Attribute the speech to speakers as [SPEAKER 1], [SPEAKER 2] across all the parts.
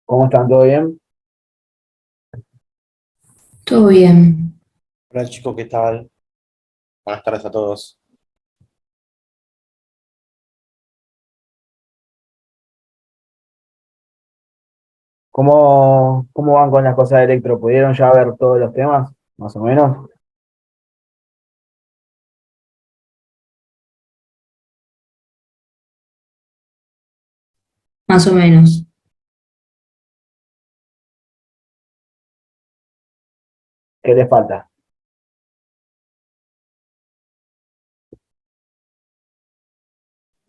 [SPEAKER 1] ¿Cómo están? ¿Todo bien?
[SPEAKER 2] Todo bien.
[SPEAKER 3] Hola chicos, ¿qué tal? Buenas tardes a todos.
[SPEAKER 1] ¿Cómo van con las cosas de electro? ¿Pudieron ya ver todos los temas? Más o menos.
[SPEAKER 2] Más o menos.
[SPEAKER 1] ¿Qué les falta?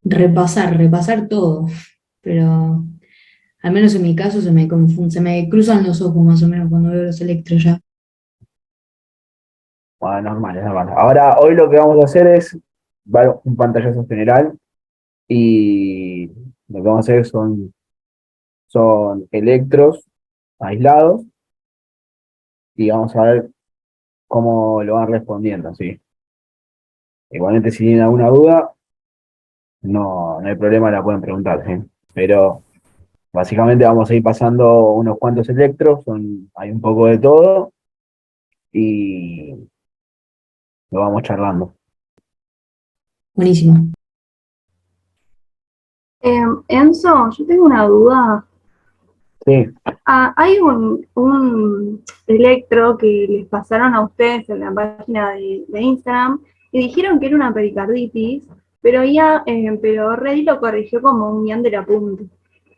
[SPEAKER 2] Repasar todo. Pero al menos en mi caso se me confunde, se me cruzan los ojos más o menos cuando veo los electros ya.
[SPEAKER 1] Bueno, normal, es normal. Ahora, hoy lo que vamos a hacer es ver un pantallazo general y lo que vamos a hacer son electros aislados y vamos a ver cómo lo van respondiendo, ¿sí? Igualmente, si tienen alguna duda, no hay problema, la pueden preguntar, ¿sí? Pero básicamente vamos a ir pasando unos cuantos electros, hay un poco de todo y lo vamos charlando.
[SPEAKER 2] Buenísimo.
[SPEAKER 4] Enzo, yo tengo una duda.
[SPEAKER 1] Sí,
[SPEAKER 4] Hay un electro que les pasaron a ustedes en la página de Instagram y dijeron que era una pericarditis, pero Rey lo corrigió como un ñan de la punta,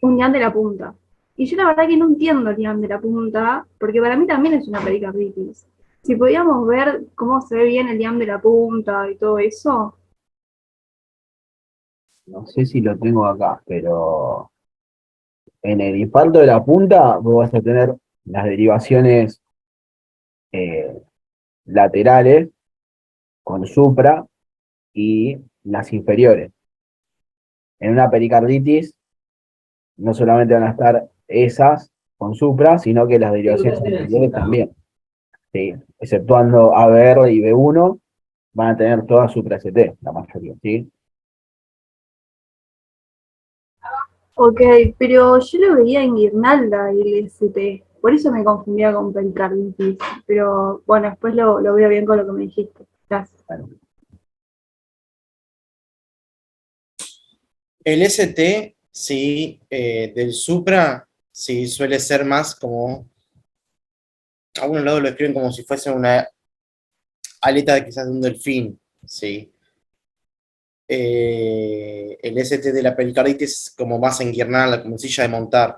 [SPEAKER 4] un ñan de la punta. Y yo la verdad que no entiendo el ñan de la punta, porque para mí también es una pericarditis. Si podíamos ver cómo se ve bien el ñan de la punta y todo eso.
[SPEAKER 1] no sé si lo tengo acá, pero en el infarto de la punta vos vas a tener las derivaciones eh, laterales con supra y las inferiores. En una pericarditis no solamente van a estar esas con supra, sino que las derivaciones anteriores también. ¿Sí? Exceptuando ABR y B1, van a tener toda supra ST, la mayoría, ¿sí?
[SPEAKER 4] Ok, pero yo lo veía en Guirnalda el ST, por eso me confundía con pericarditis. Pero bueno, después lo veo bien con lo que me dijiste. Gracias.
[SPEAKER 1] Bueno,
[SPEAKER 3] El ST, sí, del Supra, sí, suele ser más como, a un lado lo escriben como si fuese una aleta quizás de un delfín, sí. El ST de la pericarditis es como más enguirnada, como silla de montar.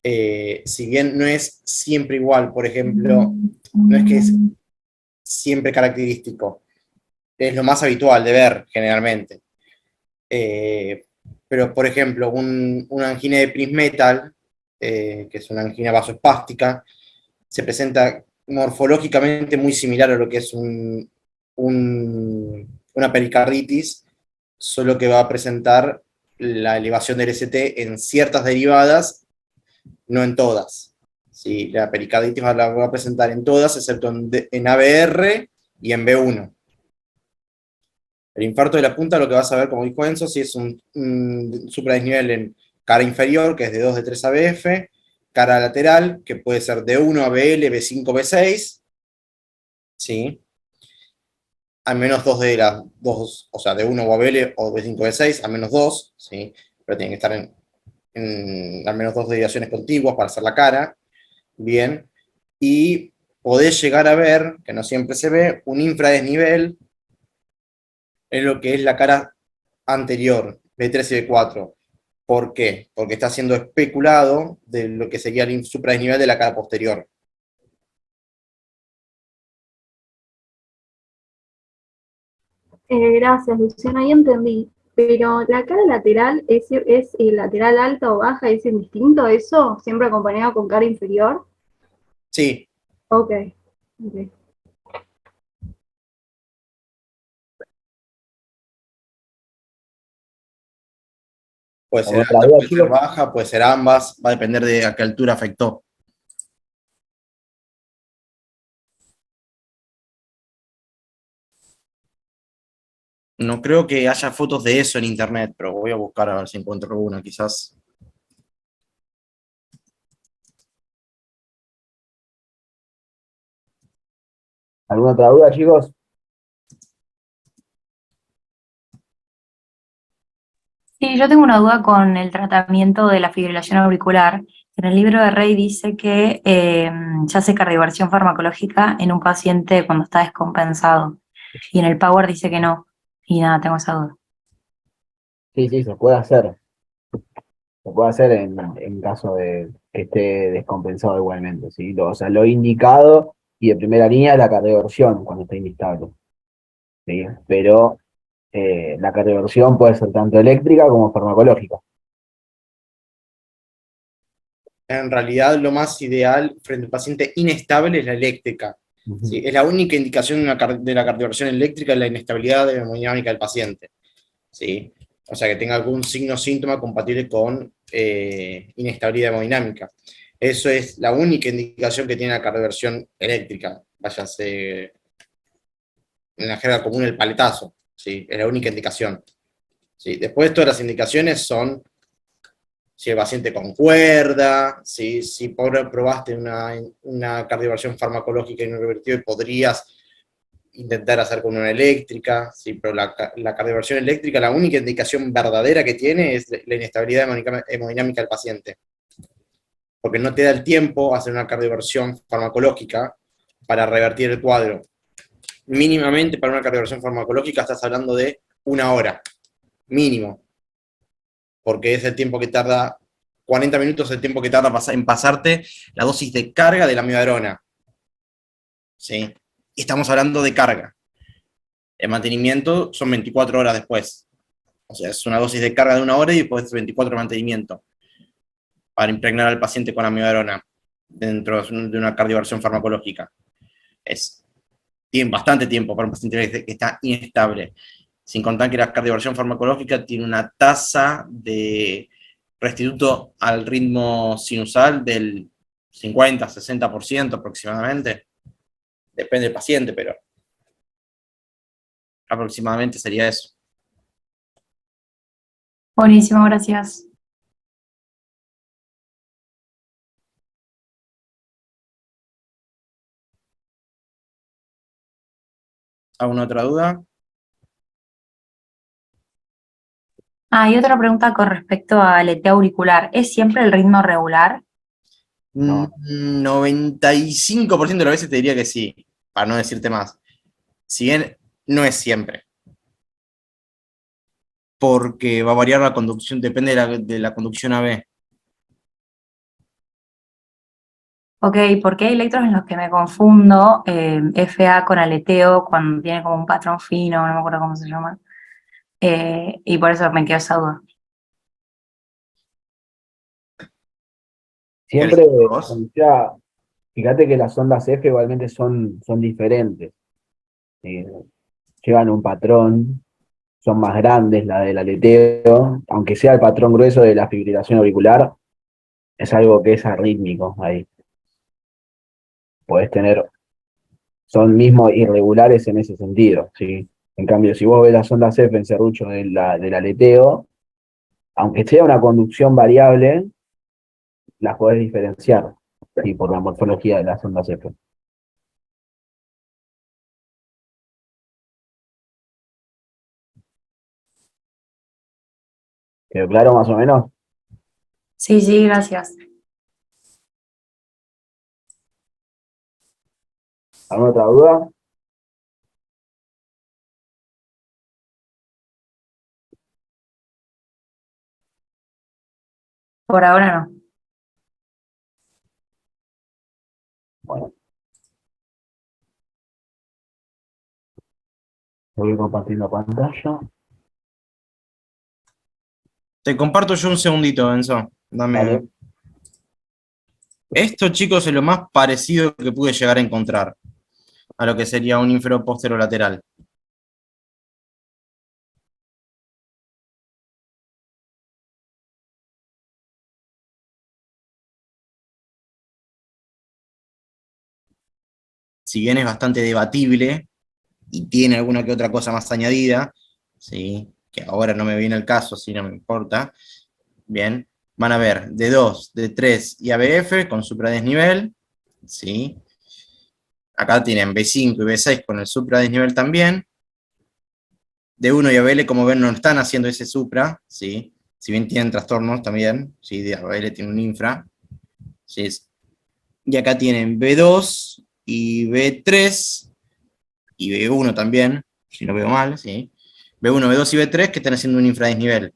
[SPEAKER 3] Si bien no es siempre igual, por ejemplo, no es que es siempre característico, es lo más habitual de ver generalmente. Eh, pero, por ejemplo, una angina de Prinzmetal, que es una angina vasoespástica, se presenta morfológicamente muy similar a lo que es una pericarditis, solo que va a presentar la elevación del ST en ciertas derivadas, no en todas. ¿Sí? La pericarditis la va a presentar en todas, excepto en ABR y en B1. El infarto de la punta lo que vas a ver, como dijo Enzo, si es un supradesnivel en cara inferior, que es de 2 de 3 ABF, cara lateral, que puede ser de 1 ABL, B5, B6, ¿sí? Al menos dos de las dos, o sea, de 1 o ABL o B5, B6, al menos dos, ¿sí? Pero tienen que estar en al menos dos derivaciones contiguas para hacer la cara, bien. Y podés llegar a ver, que no siempre se ve, un infradesnivel en lo que es la cara anterior, B3 y B4. ¿Por qué? Porque está siendo especulado de lo que sería el supradesnivel de la cara posterior.
[SPEAKER 4] Gracias, Luciana, ahí entendí. Pero la cara lateral es lateral alta o baja, ¿es indistinto eso? ¿Siempre acompañado con cara inferior?
[SPEAKER 3] Sí,
[SPEAKER 4] Ok, ok.
[SPEAKER 3] puede ser
[SPEAKER 1] ¿alguna otra
[SPEAKER 3] alta,
[SPEAKER 1] duda,
[SPEAKER 3] puede ser
[SPEAKER 1] chicos?
[SPEAKER 3] baja, puede ser ambas, va a depender de a qué altura afectó. No creo que haya fotos de eso en internet, pero voy a buscar a ver si encuentro una, quizás.
[SPEAKER 1] ¿Alguna otra duda, chicos?
[SPEAKER 5] Sí, yo tengo una duda con el tratamiento de la fibrilación auricular. En el libro de Rey dice que se hace cardioversión farmacológica en un paciente cuando está descompensado. Y en el Power dice que no. Y nada, tengo esa duda.
[SPEAKER 1] Sí, sí, se puede hacer. Se puede hacer en caso de que esté descompensado igualmente, ¿sí? O sea, lo indicado y de primera línea es la cardioversión cuando está inestable, ¿sí? Pero la cardioversión puede ser tanto eléctrica como farmacológica.
[SPEAKER 3] En realidad, lo más ideal frente al paciente inestable es la eléctrica.
[SPEAKER 1] Ujú.
[SPEAKER 3] ¿Sí? Es la única indicación de la cardioversión eléctrica, es la inestabilidad hemodinámica del paciente. ¿Sí? O sea, que tenga algún signo o síntoma compatible con inestabilidad hemodinámica. Eso es la única indicación que tiene la cardioversión eléctrica. Váyase en la jerga común el paletazo. ¿Sí? Es la única indicación. ¿Sí? Después, todas las indicaciones son si el paciente concuerda, si probaste una cardioversión farmacológica y no revertió y podrías intentar hacer con una eléctrica, ¿sí? Pero la cardioversión eléctrica, la única indicación verdadera que tiene es la inestabilidad hemodinámica del paciente, porque no te da el tiempo a hacer una cardioversión farmacológica para revertir el cuadro. Mínimamente para una cardioversión farmacológica estás hablando de 1 hora, mínimo, porque es el tiempo que tarda, 40 minutos el tiempo que tarda en pasarte la dosis de carga de la amiodarona. ¿Sí? Y estamos hablando de carga. El mantenimiento son 24 horas después. O sea, es una dosis de carga de 1 hora y después 24 de mantenimiento para impregnar al paciente con amiodarona dentro de una cardioversión farmacológica. Es bastante tiempo para un paciente que está inestable. Sin contar que la cardioversión farmacológica tiene una tasa de restituto al ritmo sinusal del 50-60% aproximadamente. Depende del paciente, pero aproximadamente sería eso.
[SPEAKER 5] Buenísimo, gracias.
[SPEAKER 3] ¿Alguna otra duda?
[SPEAKER 5] Ah, y otra pregunta con respecto al aleteo auricular. ¿Es siempre el ritmo regular?
[SPEAKER 1] No.
[SPEAKER 3] 95% de las veces te diría que sí, para no decirte más. Si bien no es siempre, porque va a variar la conducción, depende de la conducción AB.
[SPEAKER 5] Ok, porque hay electros en los que me confundo, FA con aleteo, cuando tiene como un patrón fino, no me acuerdo cómo se llama. Y por eso me quedó esa duda.
[SPEAKER 3] ¿Querés
[SPEAKER 1] Siempre,
[SPEAKER 3] vos?
[SPEAKER 1] o sea, fíjate que las ondas F igualmente son diferentes. eh, Llevan un patrón, son más grandes la del aleteo, aunque sea el patrón grueso de la fibrilación auricular, es algo que es arrítmico ahí. Podés tener, son mismos irregulares en ese sentido, ¿sí? En cambio, si vos ves las ondas F en serrucho del aleteo, aunque sea una conducción variable, las podés diferenciar, ¿sí? Por la morfología de las ondas F. ¿Quedó claro más o menos?
[SPEAKER 5] Sí, sí, gracias.
[SPEAKER 1] ¿Alguna otra duda?
[SPEAKER 5] Por ahora no.
[SPEAKER 1] Bueno, voy compartiendo pantalla.
[SPEAKER 3] Te comparto yo un segundito, Enzo. Dame.
[SPEAKER 1] Vale.
[SPEAKER 3] Esto, chicos, es lo más parecido que pude llegar a encontrar a lo que sería un ínfero posterolateral. Si bien es bastante debatible y tiene alguna que otra cosa más añadida, ¿sí? Que ahora no me viene el caso, si no me importa. Bien, van a ver D2, D3 y ABF con supradesnivel, ¿sí? Acá tienen B5 y B6 con el supradisnivel también. D1 y ABL, como ven, no están haciendo ese supra, ¿sí? Si bien tienen trastornos también, ¿sí? De ABL tiene un infra. ¿Sí? Y acá tienen B2 y B3 y B1 también, si no veo mal, ¿sí? B1, B2 y B3 que están haciendo un infradisnivel.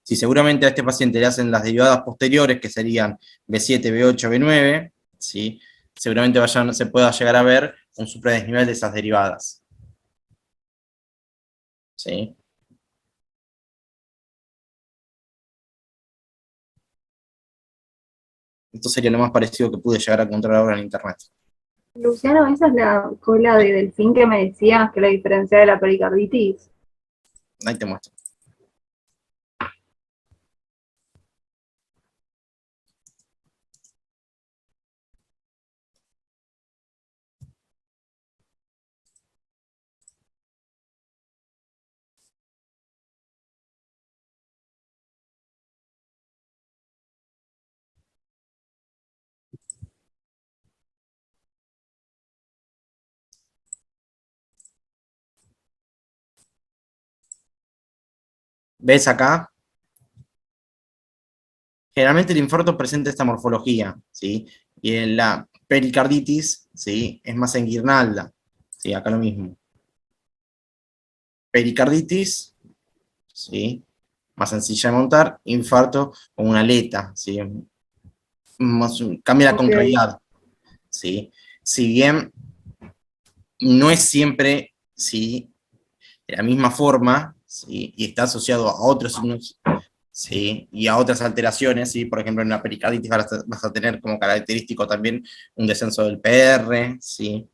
[SPEAKER 3] Si seguramente a este paciente le hacen las derivadas posteriores, que serían B7, B8, B9, ¿sí? Seguramente se pueda llegar a ver un supradisnivel de esas derivadas. ¿Sí? Esto sería lo más parecido que pude llegar a encontrar ahora en internet.
[SPEAKER 4] Luciano, esa es la cola de delfín que me decías que la diferencia de la pericarditis.
[SPEAKER 3] Ahí te muestro. ¿Ves acá? Generalmente el infarto presenta esta morfología, ¿sí? Y en la pericarditis, ¿sí? Es más en guirnalda, ¿sí? Acá lo mismo. Pericarditis, ¿sí? Más sencilla de montar, infarto con una aleta, ¿sí? Cambia la
[SPEAKER 4] Ok.
[SPEAKER 3] concavidad, ¿sí? Si bien no es siempre, ¿sí? De la misma forma, ¿sí? Y está asociado a otros signos, ¿sí? Y a otras alteraciones, ¿sí? Por ejemplo, en la pericarditis vas a tener como característico también un descenso del PR, ¿sí?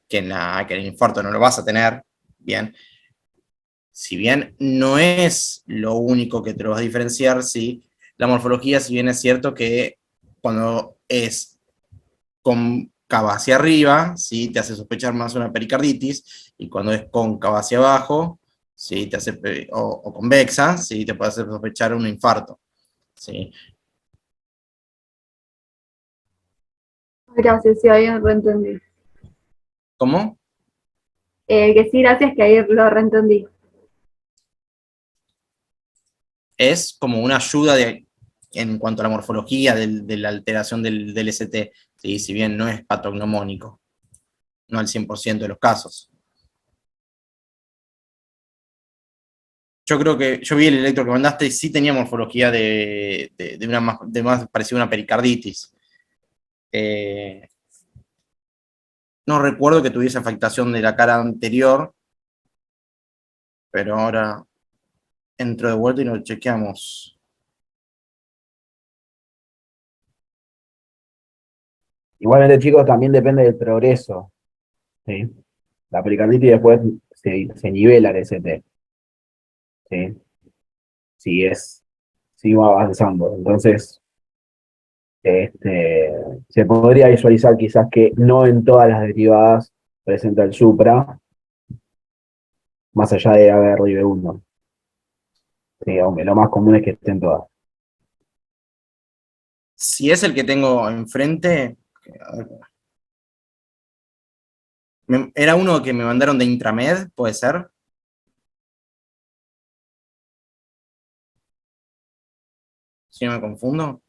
[SPEAKER 3] Que en el infarto no lo vas a tener, ¿bien? Si bien no es lo único que te lo vas a diferenciar, ¿sí? La morfología, si bien es cierto que cuando es cóncava hacia arriba, ¿sí? Te hace sospechar más una pericarditis, y cuando es cóncava hacia abajo, ¿sí? Te hace, o convexa, ¿sí? Te puede hacer sospechar un infarto, ¿sí?
[SPEAKER 4] Gracias, sí, ahí reentendí.
[SPEAKER 3] ¿Cómo?
[SPEAKER 4] Que sí, gracias, que ahí lo reentendí.
[SPEAKER 3] Es como una ayuda en cuanto a la morfología de la alteración del ST, ¿sí? Si bien no es patognomónico, no al 100% de los casos. Yo creo que yo vi el electro que mandaste y sí tenía morfología de más parecida a una pericarditis. Eh, no recuerdo que tuviese afectación de la cara anterior, pero ahora entro de vuelta y lo chequeamos.
[SPEAKER 1] Igualmente, chicos, también depende del progreso, ¿sí? La pericarditis después se nivela el ST, ¿sí? Si es, si va avanzando. Entonces, se podría visualizar quizás que no en todas las derivadas presenta el supra, más allá de ABR y B1. Sí, aunque lo más común es que estén todas.
[SPEAKER 3] Si es el que tengo enfrente, era uno que me mandaron de Intramed, ¿puede ser? Si no me confundo.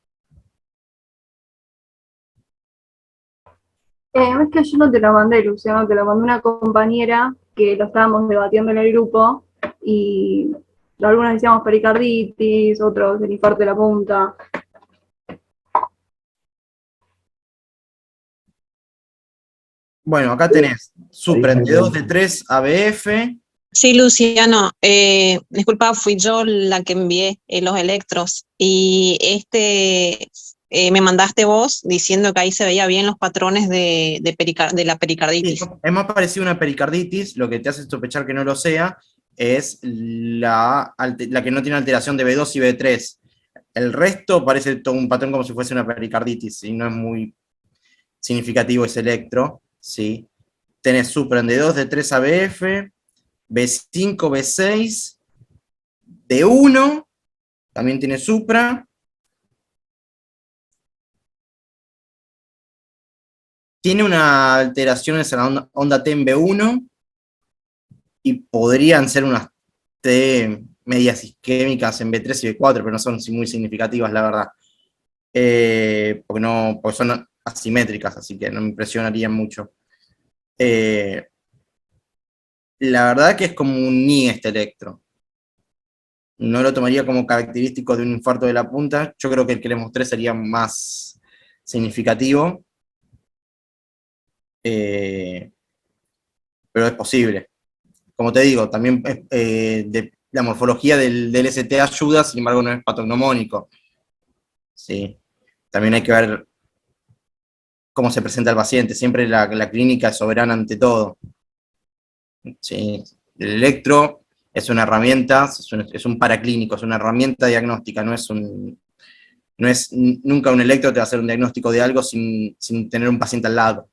[SPEAKER 4] Es que yo no te lo mandé, Luciano, te lo mandé una compañera que lo estábamos debatiendo en el grupo y algunos decíamos pericarditis, otros el infarto de la punta.
[SPEAKER 3] Bueno, acá tenés supra
[SPEAKER 1] Ahí
[SPEAKER 3] de 2 de 3 ABF.
[SPEAKER 6] Sí, Luciano, disculpa, fui yo la que envié los electros y me mandaste vos diciendo que ahí se veía bien los patrones de la
[SPEAKER 3] Sí,
[SPEAKER 6] pericarditis.
[SPEAKER 3] es más parecido a una pericarditis, lo que te hace sospechar que no lo sea es la que no tiene alteración de B2 y B3. El resto parece todo un patrón como si fuese una pericarditis, y no es muy significativo ese electro, ¿sí? Tenés supra en D2, D3 ABF, B5, B6, D1, también tiene supra, tiene una alteración en la onda T en B1 y podrían ser unas T medias isquémicas en B3 y B4, pero no son muy significativas, la verdad. Porque son asimétricas, así que no me impresionarían mucho. La verdad que es como un ni este electro. No lo tomaría como característico de un infarto de la punta. Yo creo que el que les mostré sería más significativo, pero es posible. Como te digo, también la morfología del ST ayuda, sin embargo no es patognomónico. ¿Sí? También hay que ver cómo se presenta el paciente. Siempre la clínica es soberana ante todo. ¿Sí? El electro es una herramienta, es un paraclínico, es una herramienta diagnóstica, no es nunca un electro te va a hacer un diagnóstico de algo sin tener un paciente al lado.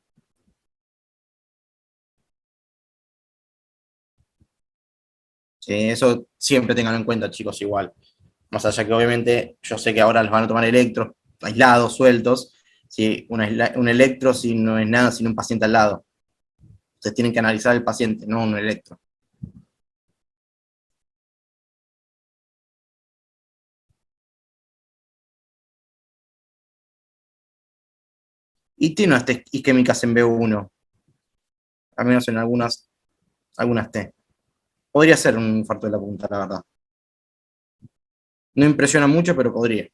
[SPEAKER 3] ¿Sí? Eso siempre tengan en cuenta, chicos, igual. Más allá que obviamente yo sé que ahora los van a tomar electros aislados, sueltos, ¿sí? Un electro si no es nada sino un paciente al lado. Ustedes tienen que analizar el paciente, no un electro. Y tiene unas T isquémicas en B1, al menos en algunas T. Podría ser un infarto de la punta, la verdad. No impresiona mucho, pero podría.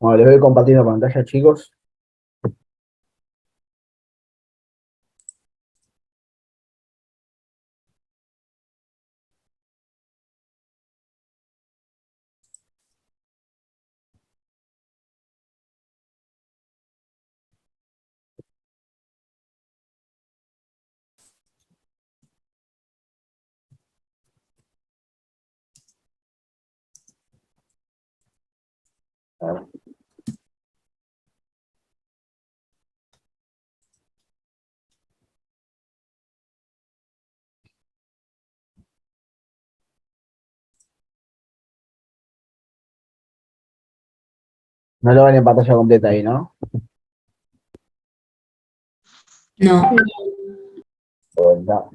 [SPEAKER 1] Bueno, les voy compartiendo pantalla, chicos. A ver. No lo ven en pantalla completa ahí, ¿no?
[SPEAKER 2] No.
[SPEAKER 1] No.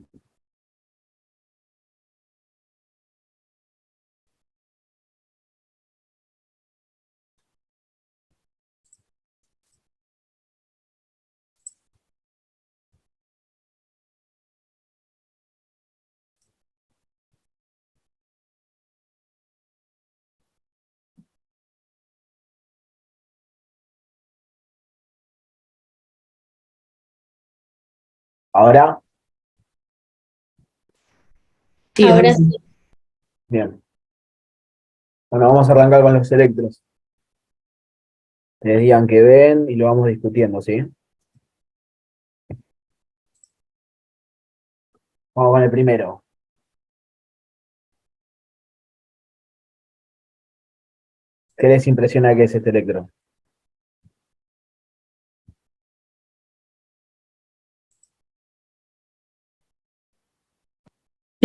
[SPEAKER 1] Ahora,
[SPEAKER 2] Sí, ahora sí.
[SPEAKER 1] bien. Bueno, vamos a arrancar con los electros. Les digan que ven y lo vamos discutiendo, ¿sí? Vamos con el primero. ¿Qué les impresiona que es este electro?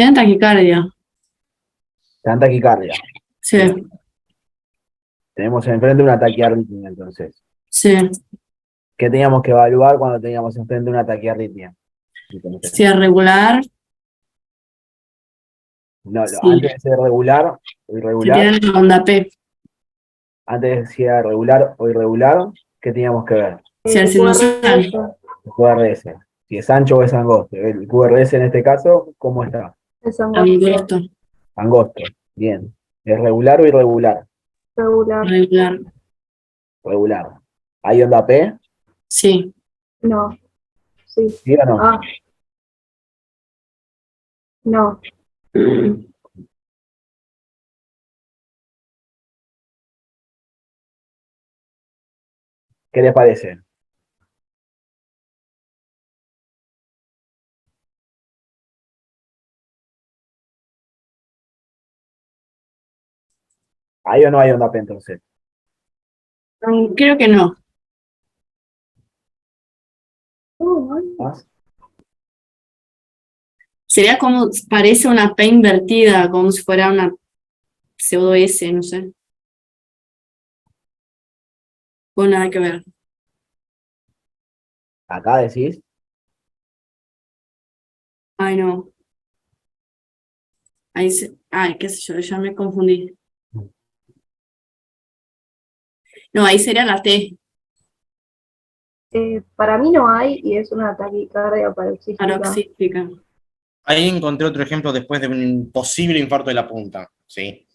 [SPEAKER 7] Tienen taquicardia.
[SPEAKER 1] Tanta taquicardia.
[SPEAKER 7] Sí,
[SPEAKER 1] Bien. Tenemos enfrente una taquiarritmia, entonces.
[SPEAKER 7] sí.
[SPEAKER 1] ¿Qué teníamos que evaluar cuando teníamos enfrente una taquiarritmia?
[SPEAKER 7] Si es regular,
[SPEAKER 1] No,
[SPEAKER 7] si,
[SPEAKER 1] antes de ser regular o
[SPEAKER 7] si
[SPEAKER 1] irregular,
[SPEAKER 7] tienen la onda P,
[SPEAKER 1] antes de ser regular o irregular, ¿qué teníamos que ver?
[SPEAKER 7] si el
[SPEAKER 4] El
[SPEAKER 7] sinusal,
[SPEAKER 4] QRS
[SPEAKER 1] El QRS. Si es ancho o es angosto. El QRS en este caso, ¿cómo está?
[SPEAKER 4] es angosto,
[SPEAKER 7] angosto,
[SPEAKER 1] Angosto. Bien. ¿Es regular o irregular?
[SPEAKER 4] regular,
[SPEAKER 7] regular,
[SPEAKER 1] Regular. ¿Hay onda P?
[SPEAKER 7] sí.
[SPEAKER 4] no, sí,
[SPEAKER 1] ¿Sí o no?
[SPEAKER 4] ah, no,
[SPEAKER 7] Mm,
[SPEAKER 1] ¿Qué les parece? ¿Hay o no hay onda P entonces?
[SPEAKER 7] Creo que no.
[SPEAKER 1] ¿Más?
[SPEAKER 7] Sería como, parece una P invertida, como si fuera una pseudo S, no sé. O nada que ver.
[SPEAKER 1] Acá decís,
[SPEAKER 7] Ay, no. Ay, qué sé yo, ya me confundí. No, ahí sería la T,
[SPEAKER 4] Para mí no hay y es una taquicardia paroxística.
[SPEAKER 7] paroxística.
[SPEAKER 3] Ahí encontré otro ejemplo después de un posible infarto de la punta, ¿sí?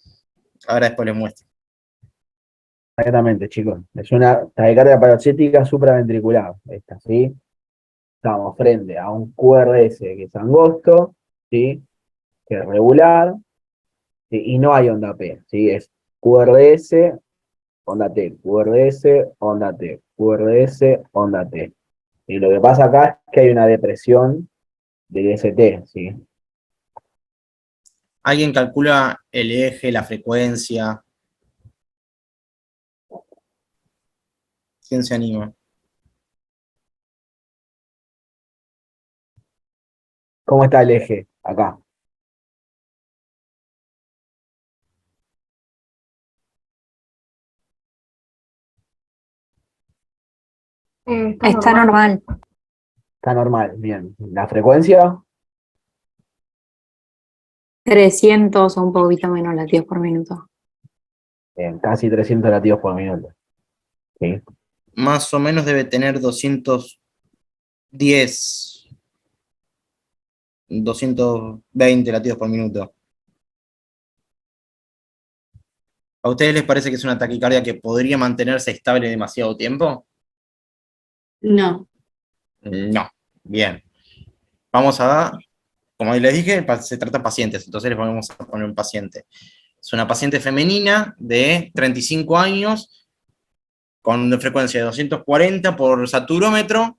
[SPEAKER 3] Ahora después les muestro.
[SPEAKER 1] exactamente, chicos. Es una taquicardia paroxística supraventricular, esta, ¿sí? Estamos frente a un QRS que es angosto, ¿sí? Que es regular, ¿sí? Y no hay onda P, ¿sí? Es QRS, onda T, QRS, onda T, QRS, onda T. Y lo que pasa acá es que hay una depresión del ST, ¿sí?
[SPEAKER 3] ¿Alguien calcula el eje, la frecuencia? ¿Quién se anima?
[SPEAKER 1] ¿Cómo está el eje acá?
[SPEAKER 5] Está normal.
[SPEAKER 1] Está normal, bien. ¿La frecuencia?
[SPEAKER 5] 300 o un poquito menos latidos por minuto.
[SPEAKER 1] Casi 300 latidos por minuto, ¿sí?
[SPEAKER 3] Más o menos debe tener 210, 220 latidos por minuto. ¿A ustedes les parece que es una taquicardia que podría mantenerse estable demasiado tiempo?
[SPEAKER 7] No.
[SPEAKER 3] No. Bien. Vamos a, como les dije, se trata de pacientes, entonces les vamos a poner un paciente. Es una paciente femenina de 35 años con una frecuencia de 240 por saturómetro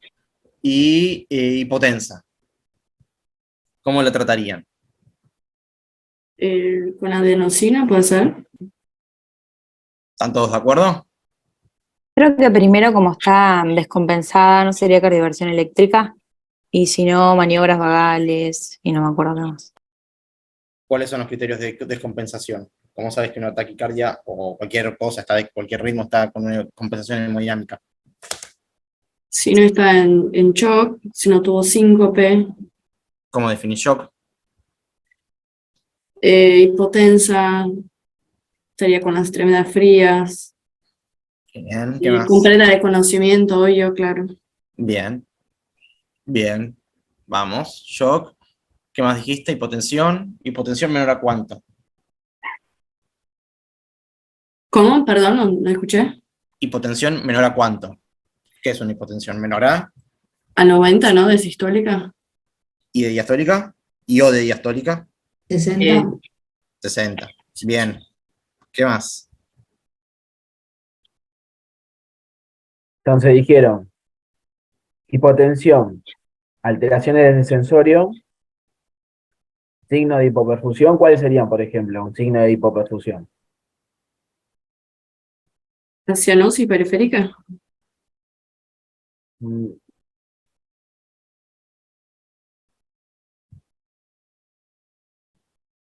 [SPEAKER 3] y hipotensa. ¿Cómo la tratarían?
[SPEAKER 7] Con adenosina puede ser.
[SPEAKER 3] ¿Están todos de acuerdo?
[SPEAKER 5] Creo que primero, como está descompensada, no sería cardioversión eléctrica. Y si no, maniobras vagales. Y no me acuerdo qué más.
[SPEAKER 3] ¿Cuáles son los criterios de descompensación? ¿Cómo sabes que una taquicardia o cualquier cosa, cualquier ritmo está con una compensación hemodinámica?
[SPEAKER 7] Si no está en shock, si no tuvo síncope,
[SPEAKER 3] ¿Cómo definís shock?
[SPEAKER 7] hipotensa, estaría con las extremidades frías,
[SPEAKER 3] Bien, ¿qué más?
[SPEAKER 7] completa desconocimiento, obvio, claro.
[SPEAKER 3] Bien, bien. Vamos, shock. ¿Qué más dijiste? Hipotensión. ¿Hipotensión menor a cuánto?
[SPEAKER 7] ¿Cómo? Perdón, no escuché.
[SPEAKER 3] ¿Hipotensión menor a cuánto? ¿Qué es una hipotensión? ¿Menor a?
[SPEAKER 7] A 90, ¿no? De sistólica.
[SPEAKER 3] ¿Y de diastólica? ¿Y o de diastólica?
[SPEAKER 2] 60.
[SPEAKER 3] 60. Bien. ¿Qué más?
[SPEAKER 1] Entonces dijeron, hipotensión, alteraciones del sensorio, signo de hipoperfusión, ¿cuáles serían, por ejemplo, un signo de hipoperfusión?
[SPEAKER 7] Cianosis periférica.
[SPEAKER 1] Mm,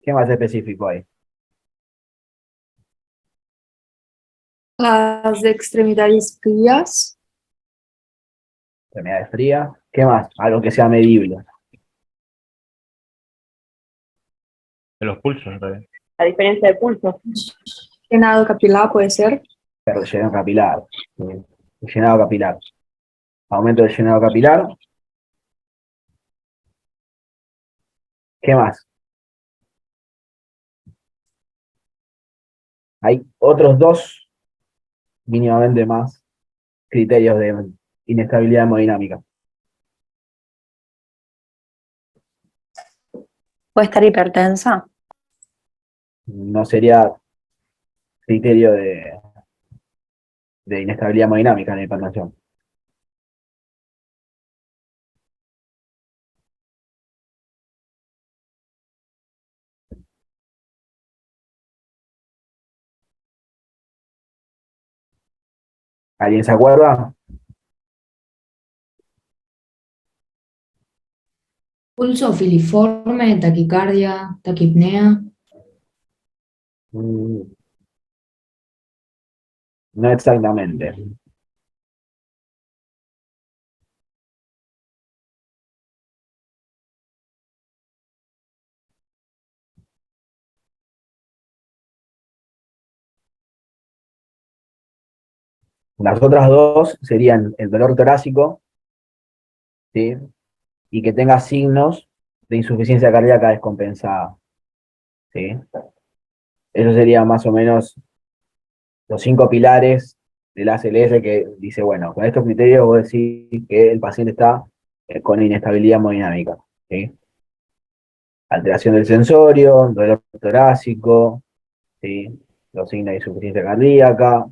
[SPEAKER 1] ¿Qué más específico hay?
[SPEAKER 8] Las extremidades frías,
[SPEAKER 1] Enfermedades frías. ¿Qué más? Algo que sea medible.
[SPEAKER 9] De los pulsos, en realidad.
[SPEAKER 8] la diferencia de pulso. Llenado capilar puede ser.
[SPEAKER 1] Pero llenado capilar. Llenado capilar. Aumento del llenado capilar. ¿Qué más? Hay otros dos mínimamente más criterios de inestabilidad hemodinámica.
[SPEAKER 5] ¿Puede estar hipertensa?
[SPEAKER 1] No sería criterio de inestabilidad hemodinámica en la hipertensión. ¿Alguien se acuerda?
[SPEAKER 2] Pulso filiforme, taquicardia, taquipnea.
[SPEAKER 1] Mm, no exactamente. Las otras dos serían el dolor torácico, ¿sí? Y que tenga signos de insuficiencia cardíaca descompensada, ¿sí? Eso sería más o menos los 5 pilares del ACLS que dice, bueno, con estos criterios vos decís que el paciente está con inestabilidad hemodinámica, ¿sí? Alteración del sensorio, dolor torácico, ¿sí? Los signos de insuficiencia cardíaca,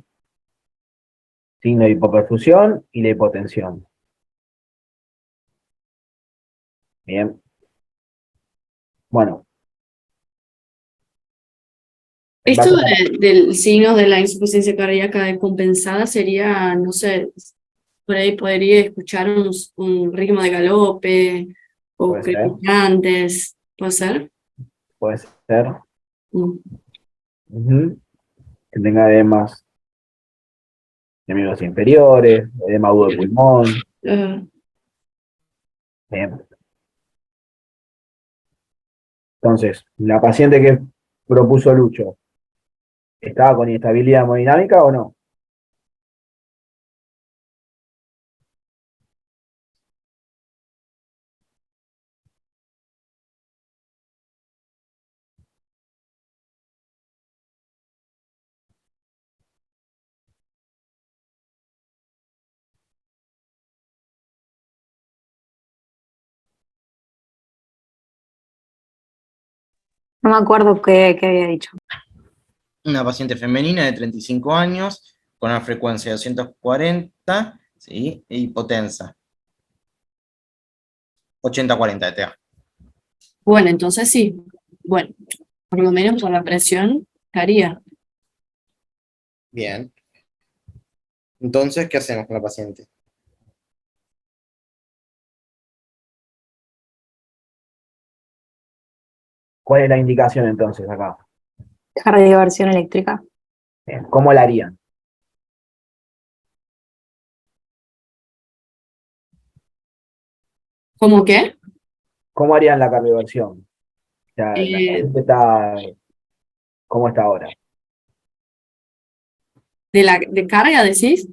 [SPEAKER 1] signo de hipoperfusión y la hipotensión. Bien. Bueno, en
[SPEAKER 7] Esto
[SPEAKER 1] base a
[SPEAKER 7] del signo de la insuficiencia cardíaca descompensada sería, no sé, por ahí podría escuchar un ritmo de galope o
[SPEAKER 1] puede ser,
[SPEAKER 7] crepitantes, ¿puede ser?
[SPEAKER 1] puede ser,
[SPEAKER 7] Mm.
[SPEAKER 1] ujú, que tenga edemas de miembros inferiores, edema agudo de pulmón,
[SPEAKER 7] Ah,
[SPEAKER 1] bien. Entonces, la paciente que propuso Lucho, ¿estaba con inestabilidad hemodinámica o no?
[SPEAKER 5] No me acuerdo qué había dicho.
[SPEAKER 3] Una paciente femenina de 35 años, con una frecuencia de 240, ¿sí? E hipotensa. 80-40 de TA.
[SPEAKER 7] bueno, entonces sí. Bueno, por lo menos por la presión estaría.
[SPEAKER 3] Bien. Entonces, ¿qué hacemos con la paciente?
[SPEAKER 1] ¿Cuál es la indicación entonces acá?
[SPEAKER 5] Cardioversión eléctrica.
[SPEAKER 1] Bien, ¿cómo la harían?
[SPEAKER 7] ¿Cómo qué?
[SPEAKER 1] ¿Cómo harían la cardioversión? O sea, la
[SPEAKER 7] Eh,
[SPEAKER 1] paciente está, ¿cómo está ahora?
[SPEAKER 7] de carga decís,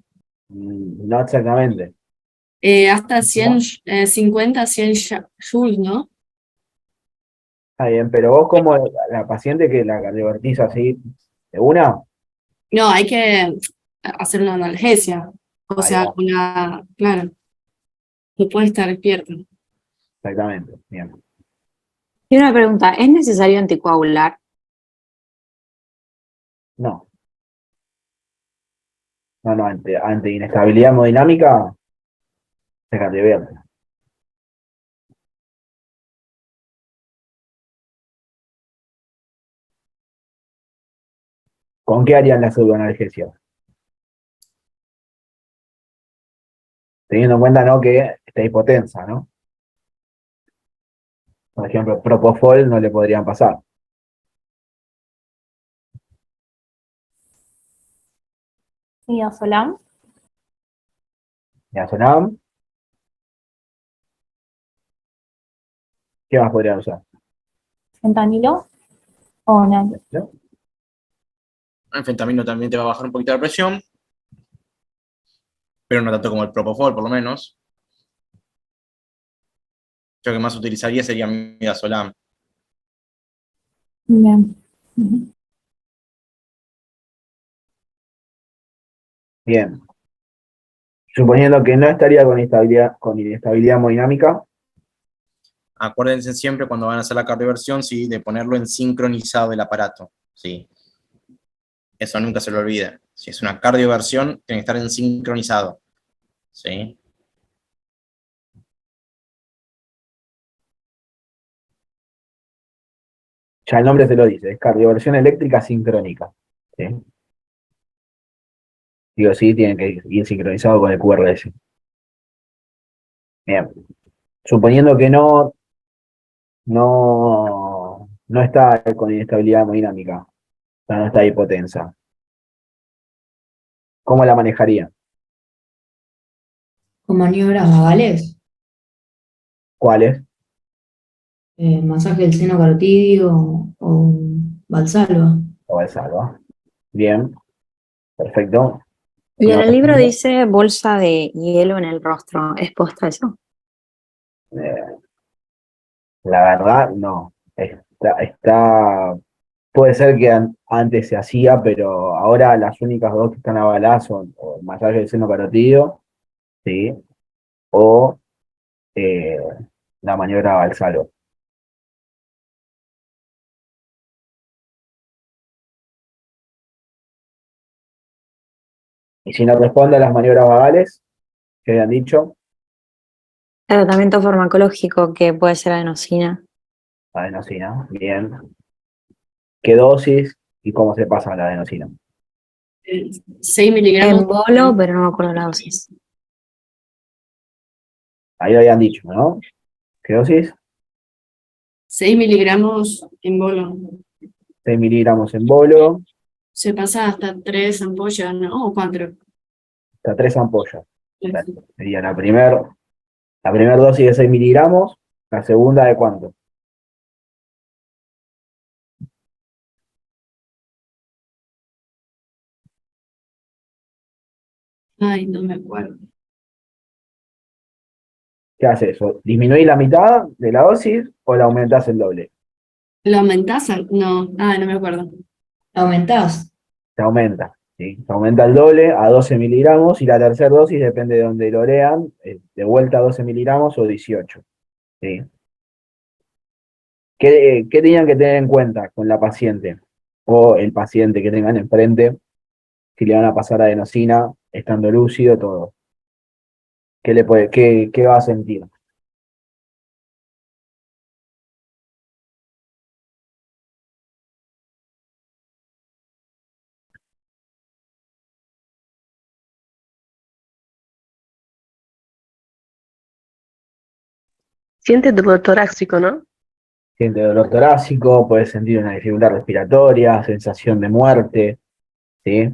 [SPEAKER 1] No exactamente.
[SPEAKER 7] hasta 100, 50, 100 joules, ¿no?
[SPEAKER 1] Está bien, pero vos como la paciente que la cardiovertiza así, de una,
[SPEAKER 7] No, hay que hacer una analgesia. O
[SPEAKER 1] ahí
[SPEAKER 7] sea,
[SPEAKER 1] va,
[SPEAKER 7] claro, no puede estar despierto.
[SPEAKER 1] exactamente. Bien.
[SPEAKER 5] Y una pregunta, ¿es necesario anticoagular?
[SPEAKER 1] No, no, ante inestabilidad hemodinámica, se cardiovierte. ¿Con qué harían la pseudoanalgesia? Teniendo en cuenta, ¿no?, que está hipotensa, ¿no? Por ejemplo, Propofol no le podrían pasar.
[SPEAKER 5] Midazolam,
[SPEAKER 1] Niacinam, ¿qué más podrían usar?
[SPEAKER 5] fentanilo o no.
[SPEAKER 1] ¿No?
[SPEAKER 3] El fentanilo también te va a bajar un poquito la presión, pero no tanto como el propofol, por lo menos. Yo que más utilizaría sería midazolam.
[SPEAKER 5] Bien. Ujú.
[SPEAKER 1] Bien. Suponiendo que no estaría con inestabilidad hemodinámica,
[SPEAKER 3] Acuérdense siempre cuando van a hacer la cardioversión, sí, de ponerlo en sincronizado el aparato, sí. Eso nunca se lo olviden. Si es una cardioversión, tiene que estar en sincronizado, sí.
[SPEAKER 1] ya el nombre se lo dice, es cardioversión eléctrica sincrónica. ¿Sí? sí o sí tienen que ir sincronizados con el QRS. Bien. Suponiendo que no está con inestabilidad hemodinámica, o sea, no está hipotensa, ¿cómo la manejaría?
[SPEAKER 2] Con maniobras vagales,
[SPEAKER 1] ¿Cuáles?
[SPEAKER 2] masaje del seno carotidio o Valsalva.
[SPEAKER 1] O el salva. Bien, perfecto.
[SPEAKER 5] Y en
[SPEAKER 1] Señor
[SPEAKER 5] el libro
[SPEAKER 1] Castillo.
[SPEAKER 5] dice bolsa de hielo en el rostro. ¿Es posta eso?
[SPEAKER 1] Eh, la verdad, no. Puede ser que antes se hacía, pero ahora las únicas dos que están avaladas son o el masaje del seno carotidio, ¿sí? O eh, la maniobra Valsalva. Y si no responde a las maniobras vagales, que habían dicho,
[SPEAKER 5] Tratamiento farmacológico que puede ser adenosina.
[SPEAKER 1] adenosina, bien. ¿Qué dosis y cómo se pasa la adenosina?
[SPEAKER 7] 6 miligramos,
[SPEAKER 5] En bolo, pero no me acuerdo la dosis.
[SPEAKER 1] Ahí lo habían dicho, ¿no? ¿Qué dosis?
[SPEAKER 7] 6 miligramos en bolo.
[SPEAKER 1] 6 miligramos en bolo,
[SPEAKER 7] Se pasa hasta 3 ampollas, ¿no? ¿O 4?
[SPEAKER 1] hasta 3 ampollas. Sería la primer dosis de 6 miligramos, la segunda de cuánto.
[SPEAKER 7] Ay, no me acuerdo.
[SPEAKER 1] ¿Qué hace eso? ¿Disminuís la mitad de la dosis o la aumentás el doble?
[SPEAKER 7] ¿Lo aumentás? No, no me acuerdo.
[SPEAKER 2] ¿Aumentás?
[SPEAKER 1] Se aumenta, ¿sí? Se aumenta el doble a 12 miligramos y la tercera dosis depende de donde lo lean, de vuelta a 12 miligramos o 18, ¿sí? ¿Qué tenían que tener en cuenta con la paciente o el paciente que tengan enfrente si le van a pasar adenosina estando lúcido, todo? ¿Qué va a sentir?
[SPEAKER 10] Siente dolor torácico, ¿no?
[SPEAKER 1] Siente dolor torácico, puede sentir una dificultad respiratoria, sensación de muerte, ¿sí?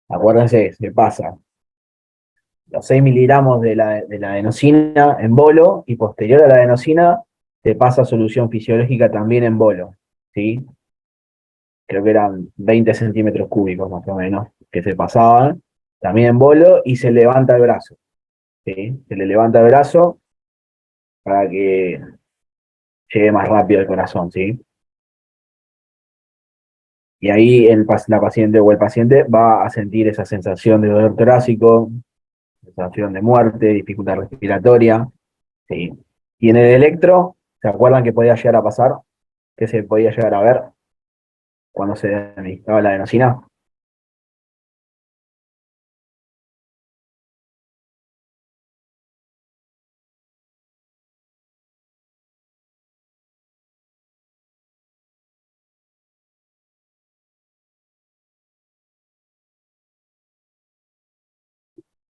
[SPEAKER 1] Acuérdense, se pasa los 6 miligramos de la adenosina en bolo y posterior a la adenosina se pasa solución fisiológica también en bolo, ¿sí? Creo que eran 20 centímetros cúbicos más o menos que se pasaban, también en bolo y se levanta el brazo, ¿sí? Se le levanta el brazo para que llegue más rápido al corazón, ¿sí? Y ahí la paciente o el paciente va a sentir esa sensación de dolor torácico, sensación de muerte, dificultad respiratoria, ¿sí? Y en el electro, ¿se acuerdan que podía llegar a pasar? ¿Que se podía llegar a ver cuando se administraba la adenosina?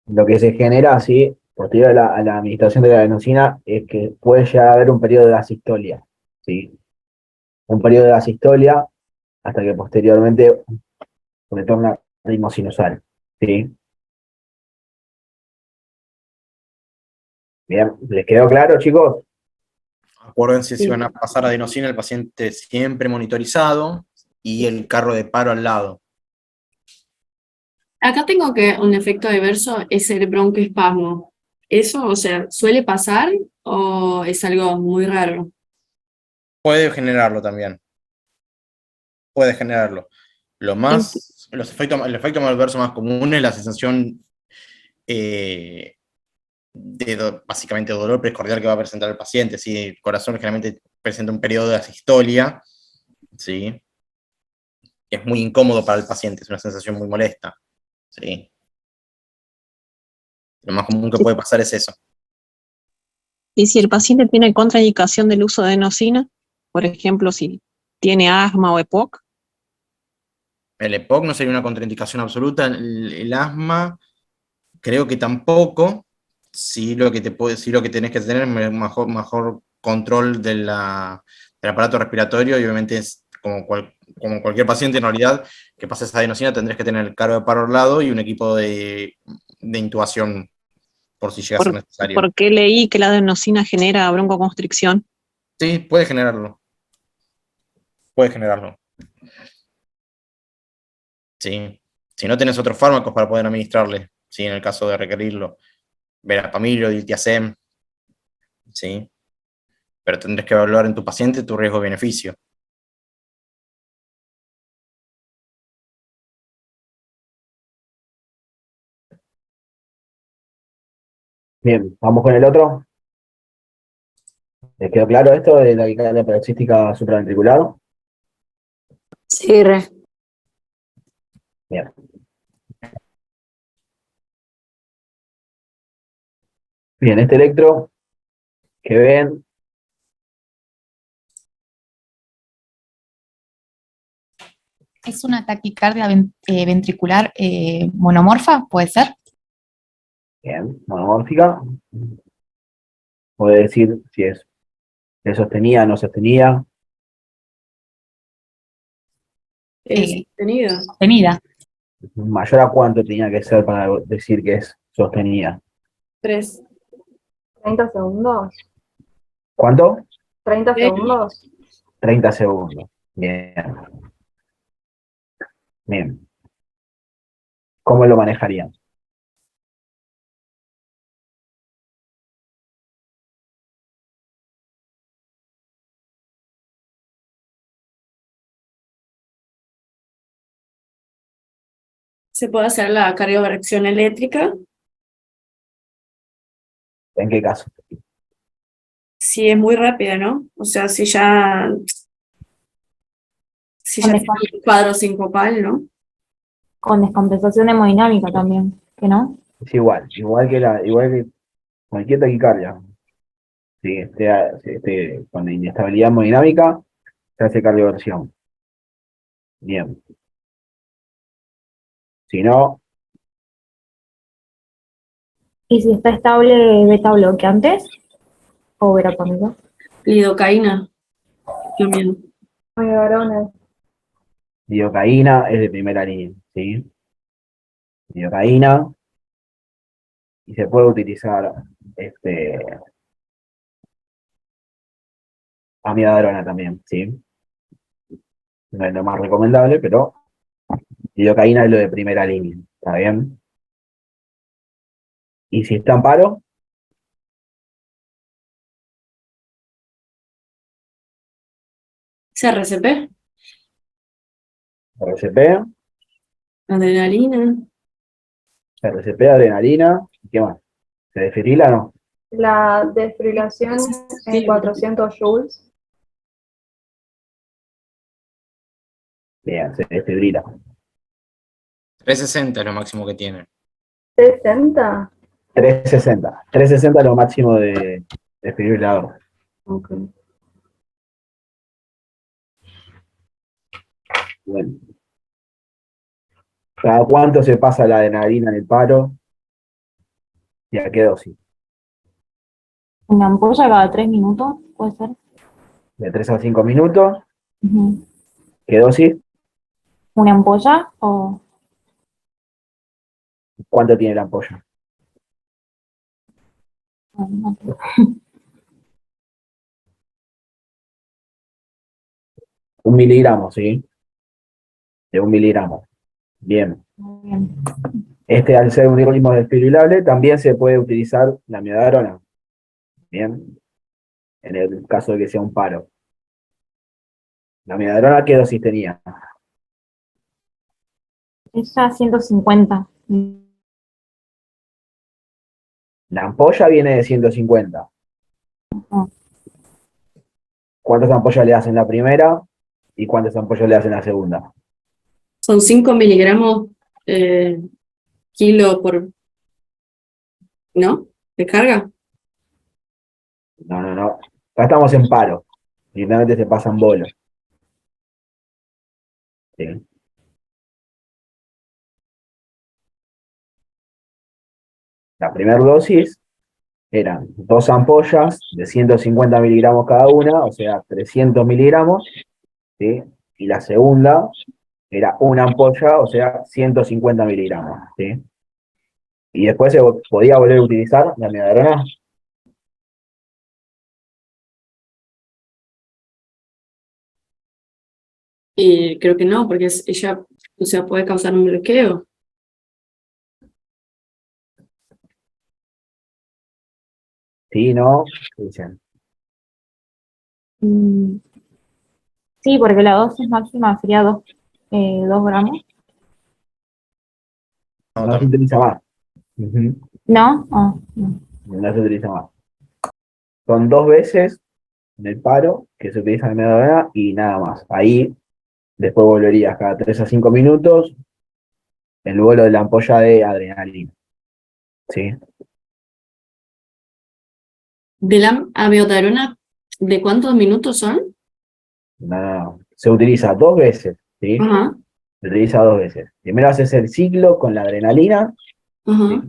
[SPEAKER 1] Lo que se genera así, posterior a la administración de la adenosina, es que puede llegar a haber un periodo de asistolia, ¿sí? Un periodo de asistolia hasta que posteriormente retorna al ritmo sinusal, ¿sí? Bien, ¿les quedó claro, chicos?
[SPEAKER 3] Acuérdense si
[SPEAKER 10] Sí.
[SPEAKER 3] van a pasar adenosina, el paciente siempre monitorizado y el carro de paro al lado.
[SPEAKER 7] Acá tengo que un efecto adverso es el broncoespasmo. ¿Eso, o sea, suele pasar o es algo muy raro?
[SPEAKER 3] Puede generarlo también. Puede generarlo. El efecto adverso más común es la sensación básicamente dolor precordial que va a presentar el paciente. ¿Sí? El corazón generalmente presenta un periodo de asistolia, ¿sí? Es muy incómodo para el paciente, es una sensación muy molesta. ¿Sí? Lo más común que puede pasar es eso.
[SPEAKER 6] Y si el paciente tiene contraindicación del uso de adenosina, por ejemplo, si tiene asma o EPOC,
[SPEAKER 3] El EPOC no sería una contraindicación absoluta. El asma, creo que tampoco. Sí, sí lo que tenés que tener es mejor control del aparato respiratorio, y obviamente es como cualquier paciente en realidad que pase esa adenosina, tendrés que tener el cargo de paro al lado y un equipo de intubación por si llega a ser necesario.
[SPEAKER 6] ¿Por qué leí que la adenosina genera broncoconstricción?
[SPEAKER 3] Sí, puede generarlo. Puede generarlo. Sí. Si no tenés otros fármacos para poder administrarle, ¿sí? En el caso de requerirlo. Verapamil o diltiazem, ¿sí? Pero tendrás que evaluar en tu paciente tu riesgo-beneficio.
[SPEAKER 1] Bien, vamos con el otro. ¿Les quedó claro esto de la taquicardia paroxística supraventricular?
[SPEAKER 5] Sí, re.
[SPEAKER 1] Bien. Bien, este electro que ven
[SPEAKER 11] ¿Es una taquicardia ventricular monomorfa? ¿Puede ser?
[SPEAKER 1] bien, monomórfica. Puede decir si es de sostenida, no sostenida.
[SPEAKER 7] Sostenida.
[SPEAKER 11] Sostenida.
[SPEAKER 1] ¿Mayor a cuánto tenía que ser para decir que es sostenida?
[SPEAKER 7] 3.
[SPEAKER 4] 30 segundos.
[SPEAKER 1] ¿Cuánto?
[SPEAKER 4] 30 segundos.
[SPEAKER 1] 30 segundos. Bien. Bien. ¿Cómo lo manejarían?
[SPEAKER 7] Se puede hacer la cardioverrección eléctrica
[SPEAKER 1] ¿En qué caso?
[SPEAKER 7] si es muy rápida, ¿no? O sea, si ya tiene un cuadro sincopal, ¿no?
[SPEAKER 5] Con descompensación hemodinámica también, ¿que no?
[SPEAKER 1] Es igual que cualquier taquicardia. Si esté con inestabilidad hemodinámica, se hace cardioversión. Bien. Si no,
[SPEAKER 5] ¿Y si está estable beta bloqueantes o verapamilo?
[SPEAKER 7] Lidocaína. También.
[SPEAKER 4] Ay, varones.
[SPEAKER 1] lidocaína es de primera línea, ¿sí? Lidocaína, y se puede utilizar amiodarona también, ¿sí? No es lo más recomendable, pero lidocaína es lo de primera línea, ¿está bien? Y si está en paro,
[SPEAKER 7] CRCP,
[SPEAKER 1] RCP,
[SPEAKER 7] adrenalina.
[SPEAKER 1] RCP, adrenalina, ¿qué más? ¿Se desfibrila o no?
[SPEAKER 4] La desfibrilación en
[SPEAKER 7] Sí.
[SPEAKER 4] 400 joules.
[SPEAKER 1] Bien, se desfibrila.
[SPEAKER 3] 360 es lo máximo que tiene.
[SPEAKER 4] 60.
[SPEAKER 1] 360. 360 es lo máximo de desfibrilador.
[SPEAKER 4] Ok.
[SPEAKER 1] Bueno. ¿Cada cuánto se pasa la adrenalina en el paro? ¿Y a qué dosis?
[SPEAKER 5] Una ampolla cada 3 minutos, puede ser.
[SPEAKER 1] De 3 a 5 minutos.
[SPEAKER 5] Ujú.
[SPEAKER 1] ¿Qué dosis?
[SPEAKER 5] ¿Una ampolla o
[SPEAKER 1] ¿Cuánto tiene la ampolla?
[SPEAKER 5] no?
[SPEAKER 1] 1 miligramo, ¿sí? De 1 miligramo. Bien.
[SPEAKER 5] Muy bien.
[SPEAKER 1] Al ser un ritmo desfibrilable, también se puede utilizar la amiodarona. Bien. En el caso de que sea un paro. La amiodarona, ¿qué dosis tenía?
[SPEAKER 5] Esa 150.
[SPEAKER 1] La ampolla viene de 150.
[SPEAKER 5] Ah.
[SPEAKER 1] ¿Cuántas ampollas le hacen la primera? ¿Y cuántas ampollas le hacen la segunda?
[SPEAKER 7] Son 5 miligramos kilo por, ¿no? ¿De carga?
[SPEAKER 1] No, no, no. Acá estamos en paro. Directamente se pasan bolos. ¿Sí? La primera dosis eran 2 ampollas de 150 miligramos cada una, o sea, 300 miligramos, ¿sí? Y la segunda era una ampolla, o sea, 150 miligramos, ¿sí? Y después se podía volver a utilizar la amiodarona.
[SPEAKER 7] Y creo que no, porque ella, o sea, puede causar un bloqueo.
[SPEAKER 1] Sí, ¿no? ¿Qué dicen?
[SPEAKER 11] Mm, sí, porque la dosis máxima sería 2 gramos.
[SPEAKER 3] No,
[SPEAKER 1] No se utiliza más. Ujú.
[SPEAKER 11] ¿No? Ah, no.
[SPEAKER 1] No se utiliza más. Son 2 veces en el paro que se utiliza la amiodarona y nada más. Ahí después volverías cada 3 a 5 minutos el vuelo de la ampolla de adrenalina. ¿Sí?
[SPEAKER 7] ¿De la amiodarona, de cuántos minutos son?
[SPEAKER 1] No, no, no. Se utiliza 2 veces. ¿Sí?
[SPEAKER 7] Ajá,
[SPEAKER 1] Se utiliza 2 veces. Primero haces el ciclo con la adrenalina, ¿sí?
[SPEAKER 7] ajá.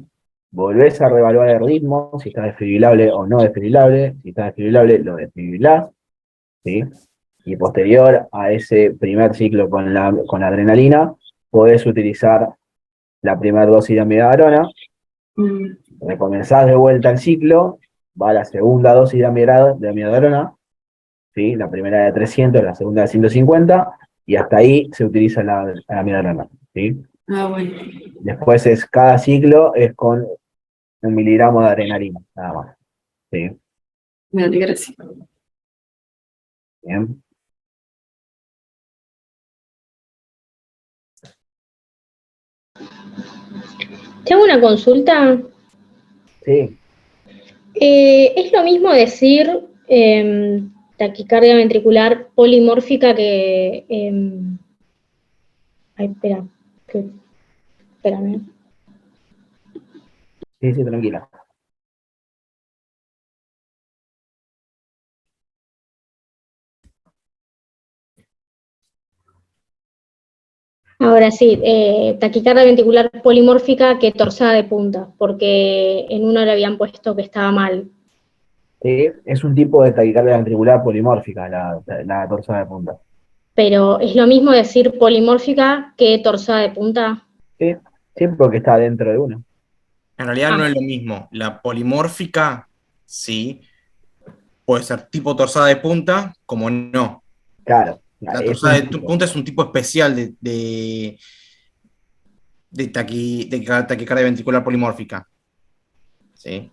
[SPEAKER 1] Volvés a reevaluar el ritmo, si está desfibrilable o no desfibrilable. Si está desfibrilable, lo desfibrilás, ¿sí? Y posterior a ese primer ciclo con la adrenalina, podés utilizar la primera dosis de amiodarona,
[SPEAKER 7] Mm.
[SPEAKER 1] recomenzás de vuelta el ciclo, va la segunda dosis de amiodarona, ¿sí? La primera de 300, la segunda de 150, y hasta ahí se utiliza la amiodarona, ¿sí?
[SPEAKER 7] Ah, bueno.
[SPEAKER 1] Después cada ciclo es con 1 miligramo de adrenalina, nada más, ¿sí?
[SPEAKER 7] Bueno, gracias.
[SPEAKER 1] Bien.
[SPEAKER 12] Tengo una consulta.
[SPEAKER 1] Sí,
[SPEAKER 12] ¿Es lo mismo decir taquicardia ventricular polimórfica que... ay, espera, espérame.
[SPEAKER 1] sí, sí, tranquila.
[SPEAKER 12] Ahora sí, taquicardia ventricular polimórfica que torsada de punta, porque en uno le habían puesto que estaba mal.
[SPEAKER 1] Sí, es un tipo de taquicardia ventricular polimórfica, la torsada de punta.
[SPEAKER 12] Pero ¿es lo mismo decir polimórfica que torsada de punta?
[SPEAKER 1] Sí, sí, porque está dentro de uno.
[SPEAKER 3] en realidad
[SPEAKER 12] Ah,
[SPEAKER 3] no es lo mismo. La polimórfica, sí, puede ser tipo torsada de punta, como no.
[SPEAKER 1] Claro,
[SPEAKER 3] La
[SPEAKER 1] es
[SPEAKER 3] torsada
[SPEAKER 1] un
[SPEAKER 3] de
[SPEAKER 1] tipo.
[SPEAKER 3] punta es un tipo especial de taquicardia ventricular polimórfica. ¿Sí?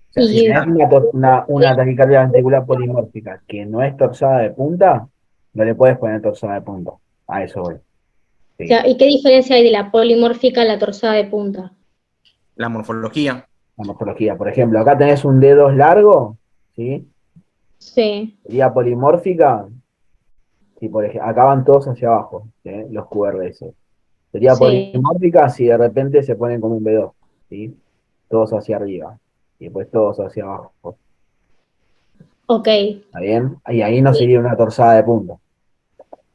[SPEAKER 1] O sea, si
[SPEAKER 12] y,
[SPEAKER 1] tenés una taquicardia ventricular polimórfica que no es torsada de punta, no le puedes poner torsada de punta. A eso voy. Sí.
[SPEAKER 12] ¿y qué diferencia hay de la polimórfica a la torsada de punta?
[SPEAKER 3] La morfología.
[SPEAKER 1] La morfología. Por ejemplo, acá tenés un dedo largo, ¿sí?
[SPEAKER 12] Sí,
[SPEAKER 1] Sería polimórfica, si por ejemplo, acá van todos hacia abajo, ¿sí? Los QRS. Sería
[SPEAKER 12] sí,
[SPEAKER 1] polimórfica si de repente se ponen como un B2, ¿sí? Todos hacia arriba. Y después todos hacia abajo.
[SPEAKER 12] ok,
[SPEAKER 1] ¿Está bien? Y ahí no sería una torsada de punta.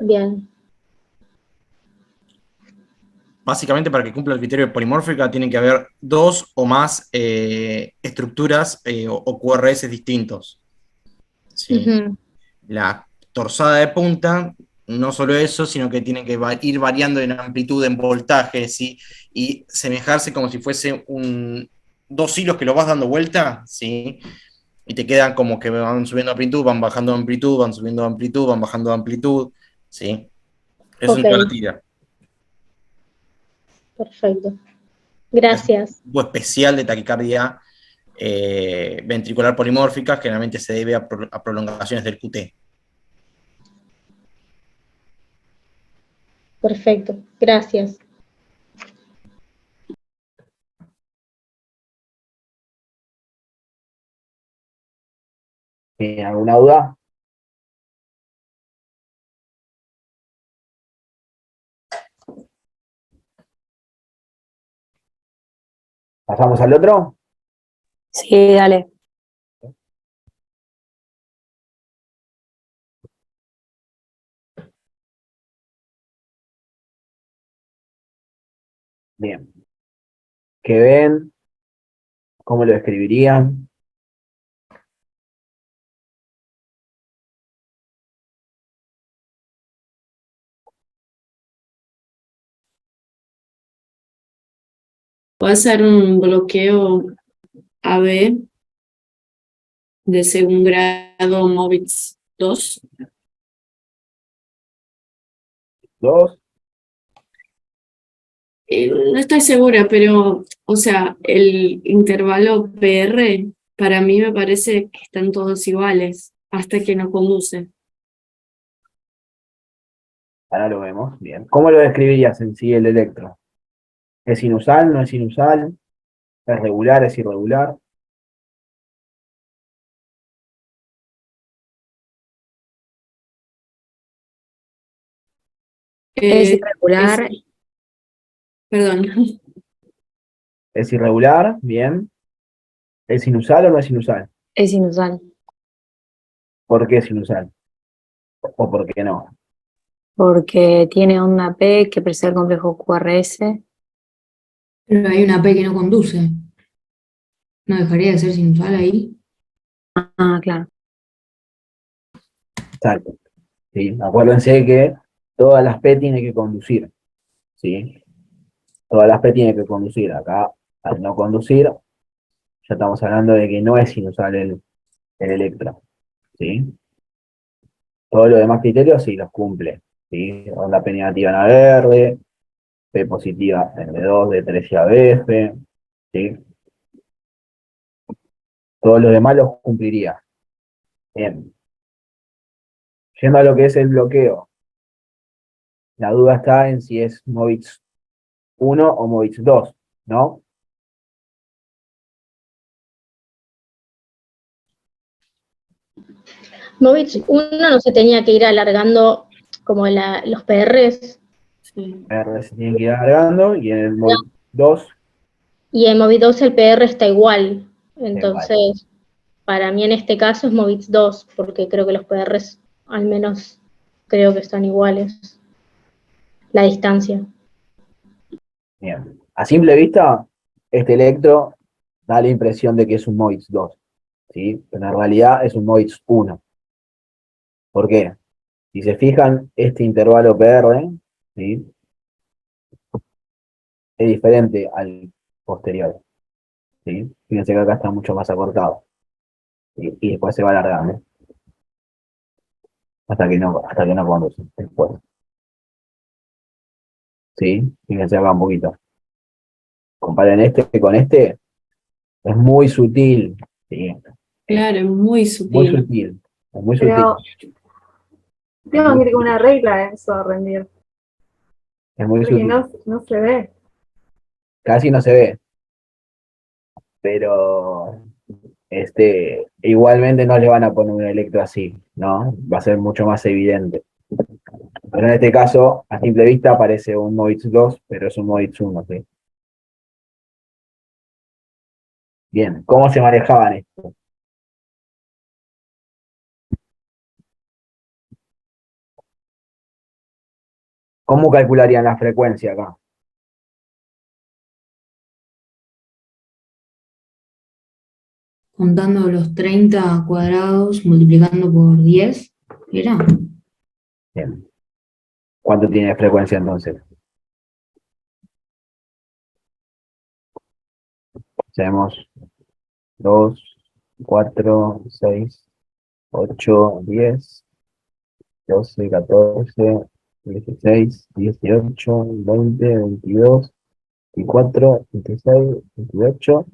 [SPEAKER 12] bien.
[SPEAKER 3] Básicamente, para que cumpla el criterio de polimórfica, tienen que haber dos o más estructuras o QRS distintos. ¿Sí?
[SPEAKER 12] Ujú.
[SPEAKER 3] La torsada de punta, no solo eso, sino que tiene que ir variando en amplitud, en voltaje, ¿sí? Y semejarse como si fuese dos hilos que lo vas dando vuelta, ¿sí? Y te quedan como que van subiendo amplitud, van bajando amplitud, van subiendo amplitud, van bajando amplitud, ¿sí? Eso
[SPEAKER 12] Ok,
[SPEAKER 3] en toda la tira.
[SPEAKER 12] perfecto.
[SPEAKER 3] Es un
[SPEAKER 12] Gracias.
[SPEAKER 3] tipo especial de taquicardia ventricular polimórfica, generalmente se debe a prolongaciones del QT.
[SPEAKER 12] Perfecto. Gracias.
[SPEAKER 1] ¿Alguna duda? ¿Pasamos al otro?
[SPEAKER 5] Sí, dale.
[SPEAKER 1] Bien. Que ven ¿Cómo lo describirían?
[SPEAKER 7] Puede ser un bloqueo AB de segundo grado MOVIX 2.
[SPEAKER 1] 2.
[SPEAKER 7] No estoy segura, pero, o sea, el intervalo PR para mí me parece que están todos iguales hasta que no conduce.
[SPEAKER 1] Ahora lo vemos. Bien. ¿Cómo lo describirías en sí el electro? ¿Es sinusal? ¿No es sinusal? ¿Es regular? ¿Es irregular?
[SPEAKER 11] Es
[SPEAKER 7] Eh,
[SPEAKER 11] irregular,
[SPEAKER 7] es- perdón,
[SPEAKER 1] ¿Es irregular? Bien. ¿Es sinusal o no es sinusal?
[SPEAKER 11] es inusual,
[SPEAKER 1] ¿Por qué es sinusal? ¿O por qué no?
[SPEAKER 11] porque tiene onda P que precede el complejo QRS.
[SPEAKER 2] Pero hay una P que no conduce. ¿No dejaría de ser sinusal ahí?
[SPEAKER 11] Ah, claro.
[SPEAKER 1] Exacto. ¿Sí? Acuérdense que todas las P tienen que conducir. ¿Sí? Todas las P tienen que conducir. Acá, al no conducir, ya estamos hablando de que no es sinusal el electro. ¿Sí? Todos los demás criterios sí los cumple. ¿Sí? Onda P negativa en A verde, P positiva en B2, D3 y ABF. ¿Sí? Todos los demás los cumpliría. Bien. Yendo a lo que es el bloqueo, la duda está en si es MOVIX 1 o MOVIX 2, ¿no?
[SPEAKER 12] Movich 1 no se tenía que ir alargando como los PRs,
[SPEAKER 7] sí.
[SPEAKER 1] R se tienen que ir alargando y en el MOVIX 2
[SPEAKER 12] y en Movich 2 el PR está igual.
[SPEAKER 1] igual.
[SPEAKER 12] Entonces, para mí en este caso es Movich 2, porque creo que los PRs al menos creo que están iguales, la distancia.
[SPEAKER 1] Bien. A simple vista, este electro da la impresión de que es un MOVIX 2, ¿sí? Pero en realidad es un MOVIX 1. ¿Por qué? Si se fijan, este intervalo PR, ¿sí? Es diferente al posterior, ¿sí? Fíjense que acá está mucho más acortado, ¿sí? Y después se va alargando hasta que no conduce después, ¿sí? Fíjense acá un poquito. Comparen este con este, es muy sutil, ¿sí?
[SPEAKER 7] Claro, es muy
[SPEAKER 1] Muy
[SPEAKER 7] sutil.
[SPEAKER 1] sutil, es muy sutil.
[SPEAKER 4] Pero tengo que ir con una regla de eso a rendir,
[SPEAKER 1] Es muy
[SPEAKER 4] porque
[SPEAKER 1] sutil.
[SPEAKER 4] no se ve.
[SPEAKER 1] Casi no se ve, pero igualmente no le van a poner un electro así, ¿no? Va a ser mucho más evidente. Pero en este caso, a simple vista parece un Movitz 2, pero es un Movitz 1, ¿sí? Bien, ¿cómo se manejaban esto? ¿Cómo calcularían la frecuencia acá?
[SPEAKER 2] Contando los 30 cuadrados, multiplicando por 10, ¿era?
[SPEAKER 1] Bien. ¿Cuánto tiene de frecuencia entonces? Tenemos 2, 4, 6, 8, 10, 12, 14, 16, 18, 20, 22, 24, 26, 28,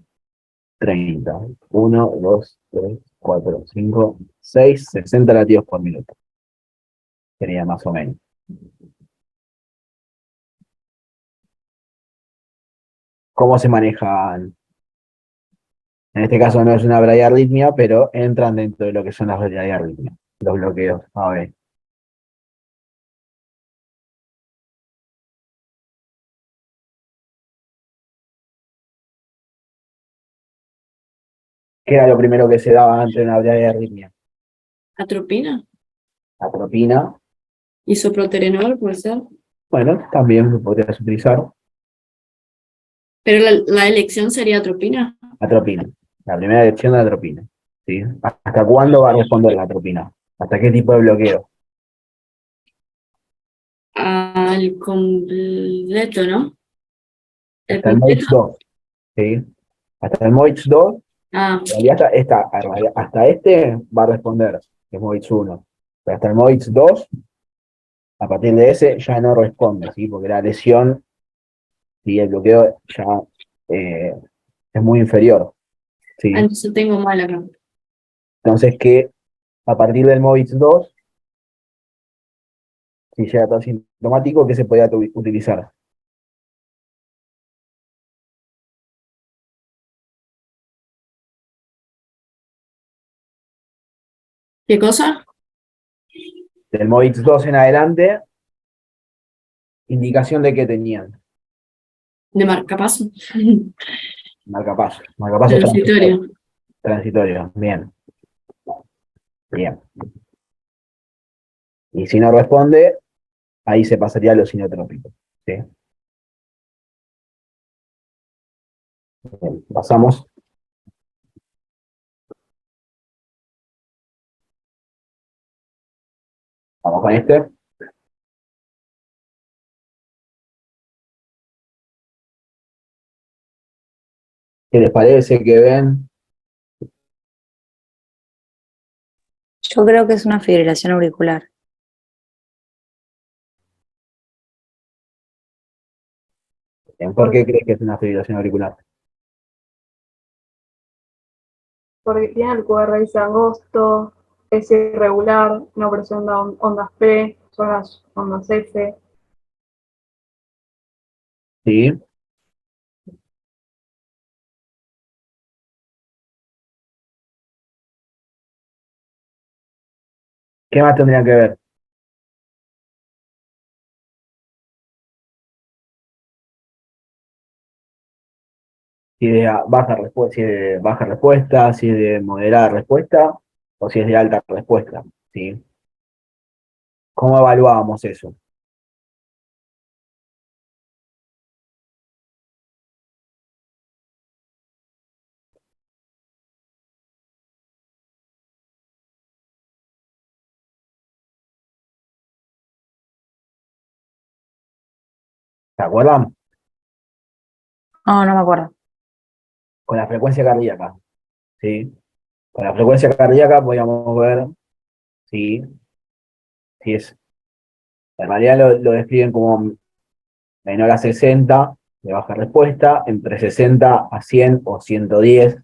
[SPEAKER 1] 30. 1, 2, 3, 4, 5, 6, 60 latidos por minuto. Sería más o menos. ¿Cómo se manejan? En este caso no es una bradiarritmia, pero entran dentro de lo que son las bradiarritmias, los bloqueos. A ver. ¿Qué era lo primero que se daba antes de una bradiarritmia?
[SPEAKER 7] ¿Atropina?
[SPEAKER 1] Atropina.
[SPEAKER 7] ¿Isoproterenol puede ser?
[SPEAKER 1] Bueno, también lo podrías utilizar.
[SPEAKER 7] Pero la elección sería atropina.
[SPEAKER 1] Atropina. La primera elección de atropina. ¿Sí? ¿Hasta cuándo va a responder la atropina? ¿Hasta qué tipo de bloqueo?
[SPEAKER 7] Al completo, ¿no? El
[SPEAKER 1] Hasta el MOIX
[SPEAKER 7] completo.
[SPEAKER 1] 2. ¿Sí? Hasta el MOIX 2,
[SPEAKER 7] Ah,
[SPEAKER 1] en realidad hasta este va a responder, que es MOIX 1. Pero hasta el MOIX 2, a partir de ese, ya no responde, ¿sí? Porque la lesión y el bloqueo ya eh, es muy inferior. ¿Sí?
[SPEAKER 7] entonces tengo mal acá.
[SPEAKER 1] Entonces, que a partir del MOIX 2, si llega todo sintomático, ¿qué se podía utilizar?
[SPEAKER 7] ¿Qué cosa?
[SPEAKER 1] Del MOIX 2 en adelante, indicación de que tenían
[SPEAKER 7] De marcapaso.
[SPEAKER 1] marcapaso. Marcapaso transitorio.
[SPEAKER 7] Transitorio.
[SPEAKER 1] Transitorio. Bien, bien. Y si no responde, ahí se pasaría a los sinotrópicos. ¿Sí? Bien, pasamos. Vamos con este. ¿Qué les parece que ven?
[SPEAKER 5] Yo creo que es una fibrilación auricular.
[SPEAKER 1] ¿Por qué crees que es una fibrilación auricular?
[SPEAKER 4] Porque tiene el QRS angosto, es irregular, no presenta ondas P, son las ondas F.
[SPEAKER 1] ¿Sí? ¿Qué más tendrían que ver? Si es de baja respuesta, si es de baja respuesta, si es de moderada respuesta, o si es de alta respuesta. ¿Sí? ¿Cómo evaluábamos eso? ¿Se acuerdan?
[SPEAKER 5] No, no me acuerdo.
[SPEAKER 1] Con la frecuencia cardíaca. ¿Sí? Con la frecuencia cardíaca podíamos ver si, si es, en realidad lo describen como menor a 60 de baja respuesta, entre 60 a 100 o 110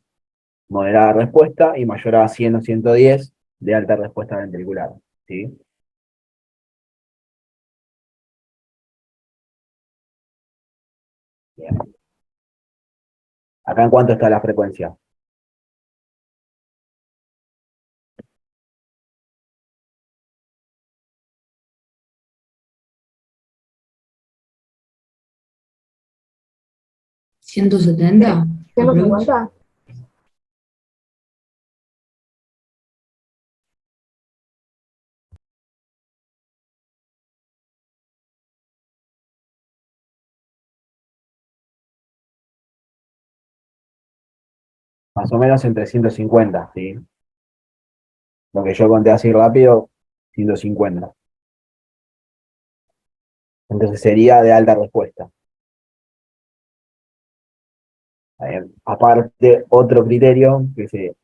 [SPEAKER 1] moderada respuesta y mayor a 100 o 110 de alta respuesta ventricular. ¿Sí? Bien. ¿Acá en cuánto está la frecuencia?
[SPEAKER 2] ¿170? aprox.
[SPEAKER 4] ¿150?
[SPEAKER 1] Más o menos entre 150, ¿sí? Lo que yo conté así rápido, 150. Entonces sería de alta respuesta. Aparte, otro criterio que se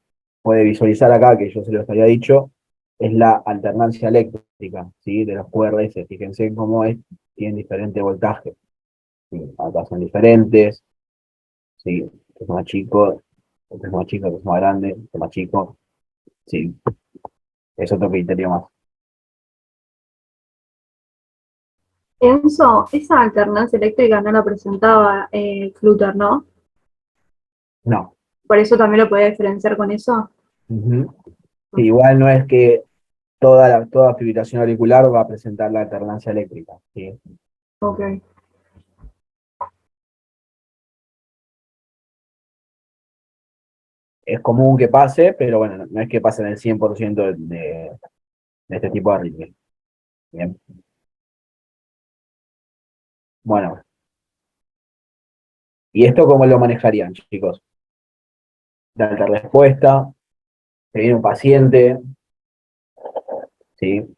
[SPEAKER 1] puede visualizar acá, que yo se los había dicho, es la alternancia eléctrica, ¿sí? De los QRS. Fíjense cómo tienen diferente voltaje. ¿Sí? Acá son diferentes, ¿sí? Este es más chico, este es más chico, este es más grande, este es más chico. Sí, es otro criterio más.
[SPEAKER 4] Enzo, esa alternancia eléctrica no la presentaba Clutter, ¿no?
[SPEAKER 1] No.
[SPEAKER 4] Por eso también lo puede diferenciar con eso.
[SPEAKER 1] Ujú. Sí, igual no es que toda fibrilación auricular va a presentar la alternancia eléctrica, ¿sí?
[SPEAKER 4] Ok.
[SPEAKER 1] Es común que pase, pero bueno, no es que pase en el 100% de este tipo de arritmia. Bien. Bueno, ¿y esto cómo lo manejarían, chicos? de alta respuesta, te viene un paciente, ¿sí?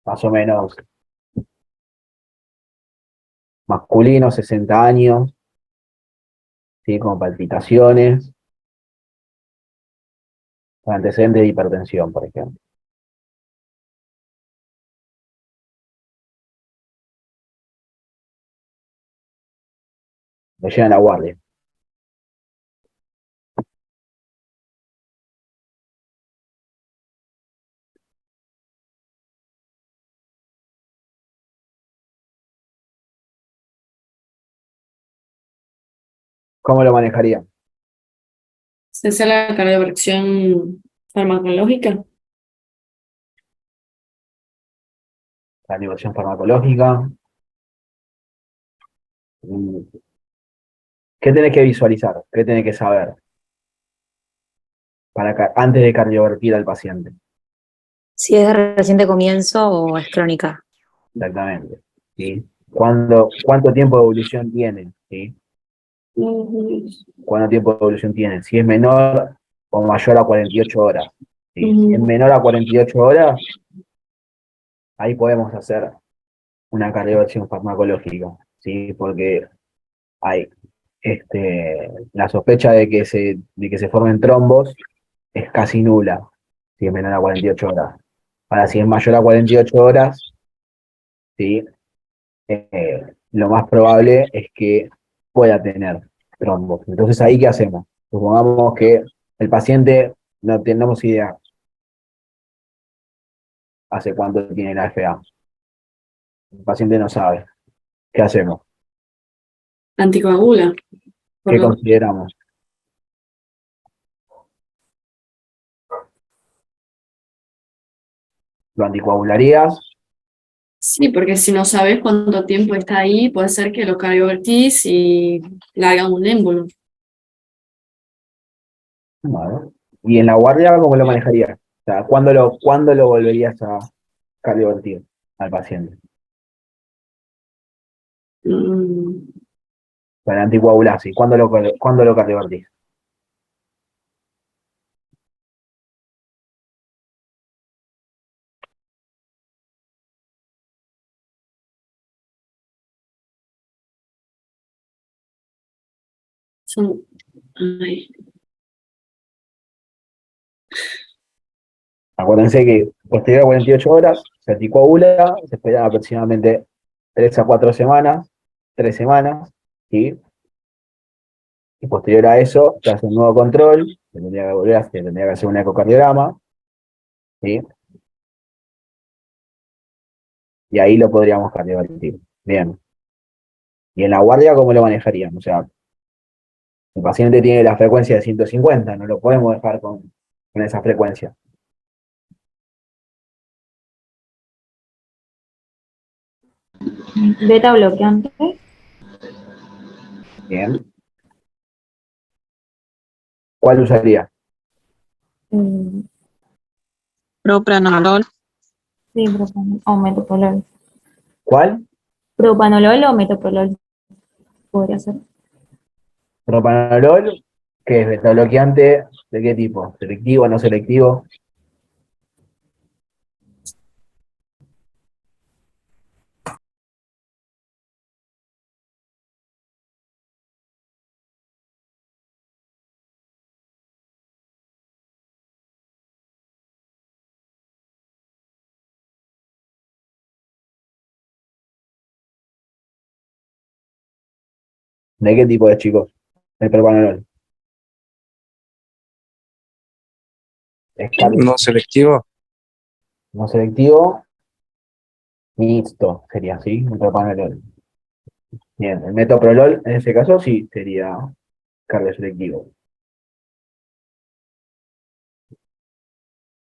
[SPEAKER 1] Más o menos masculino, 60 años, ¿sí? Con palpitaciones, con antecedentes de hipertensión, por ejemplo. Lo llevan a la guardia. ¿Cómo lo manejaría?
[SPEAKER 7] ¿Se hace la cardioversión farmacológica?
[SPEAKER 1] La diversión farmacológica. ¿Qué tenés que visualizar? ¿Qué tenés que saber antes de cardiovertir al paciente?
[SPEAKER 5] Si es de reciente comienzo o es crónica.
[SPEAKER 1] Exactamente. ¿Sí? ¿Cuánto tiempo de evolución tiene? ¿Sí? ¿Cuánto tiempo de evolución tiene? Si es menor o mayor a 48 horas. ¿Sí? Si es menor a 48 horas, ahí podemos hacer una cardioversión farmacológica, ¿sí? Porque hay la sospecha de que se formen trombos es casi nula si es menor a 48 horas. Ahora, si es mayor a 48 horas, ¿sí? Lo más probable es que pueda tener trombos. Entonces, ¿ahí qué hacemos? Supongamos que el paciente no tenemos idea hace cuánto tiene la FA. El paciente no sabe. ¿Qué hacemos?
[SPEAKER 7] Anticoagula.
[SPEAKER 1] ¿Qué consideramos? ¿Lo anticoagularías?
[SPEAKER 7] Sí, porque si no sabes cuánto tiempo está ahí, puede ser que lo cardiovertís y le haga un émbolo.
[SPEAKER 1] Bueno. ¿Y en la guardia cómo lo manejarías? O sea, ¿cuándo lo volverías a cardiovertir al paciente? Para anticoagulación, ¿cuándo lo cardiovertís?
[SPEAKER 7] Ay,
[SPEAKER 1] Acuérdense que posterior a 48 horas se anticoagula, se espera aproximadamente 3 a 4 semanas, 3 semanas, ¿sí? Y posterior a eso se hace un nuevo control, se tendría que hacer un ecocardiograma, ¿sí? Y ahí lo podríamos cardiovertir. Bien. Y en la guardia, ¿cómo lo manejaríamos? O sea, el paciente tiene la frecuencia de 150, no lo podemos dejar con esa frecuencia.
[SPEAKER 11] Beta bloqueante.
[SPEAKER 1] Bien. ¿Cuál usaría?
[SPEAKER 6] Propranolol.
[SPEAKER 11] Sí, propanolol o metoprolol.
[SPEAKER 1] ¿Cuál?
[SPEAKER 11] Propanolol o metoprolol podría ser.
[SPEAKER 1] Propanolol, que es beta bloqueante, ¿de qué tipo? ¿Selectivo, no selectivo? ¿De qué tipo de chicos? El propanolol. ¿Es
[SPEAKER 13] No selectivo.
[SPEAKER 1] no selectivo? Mixto sería así, un propanolol. Bien, el metoprolol en ese caso sí sería cardioselectivo.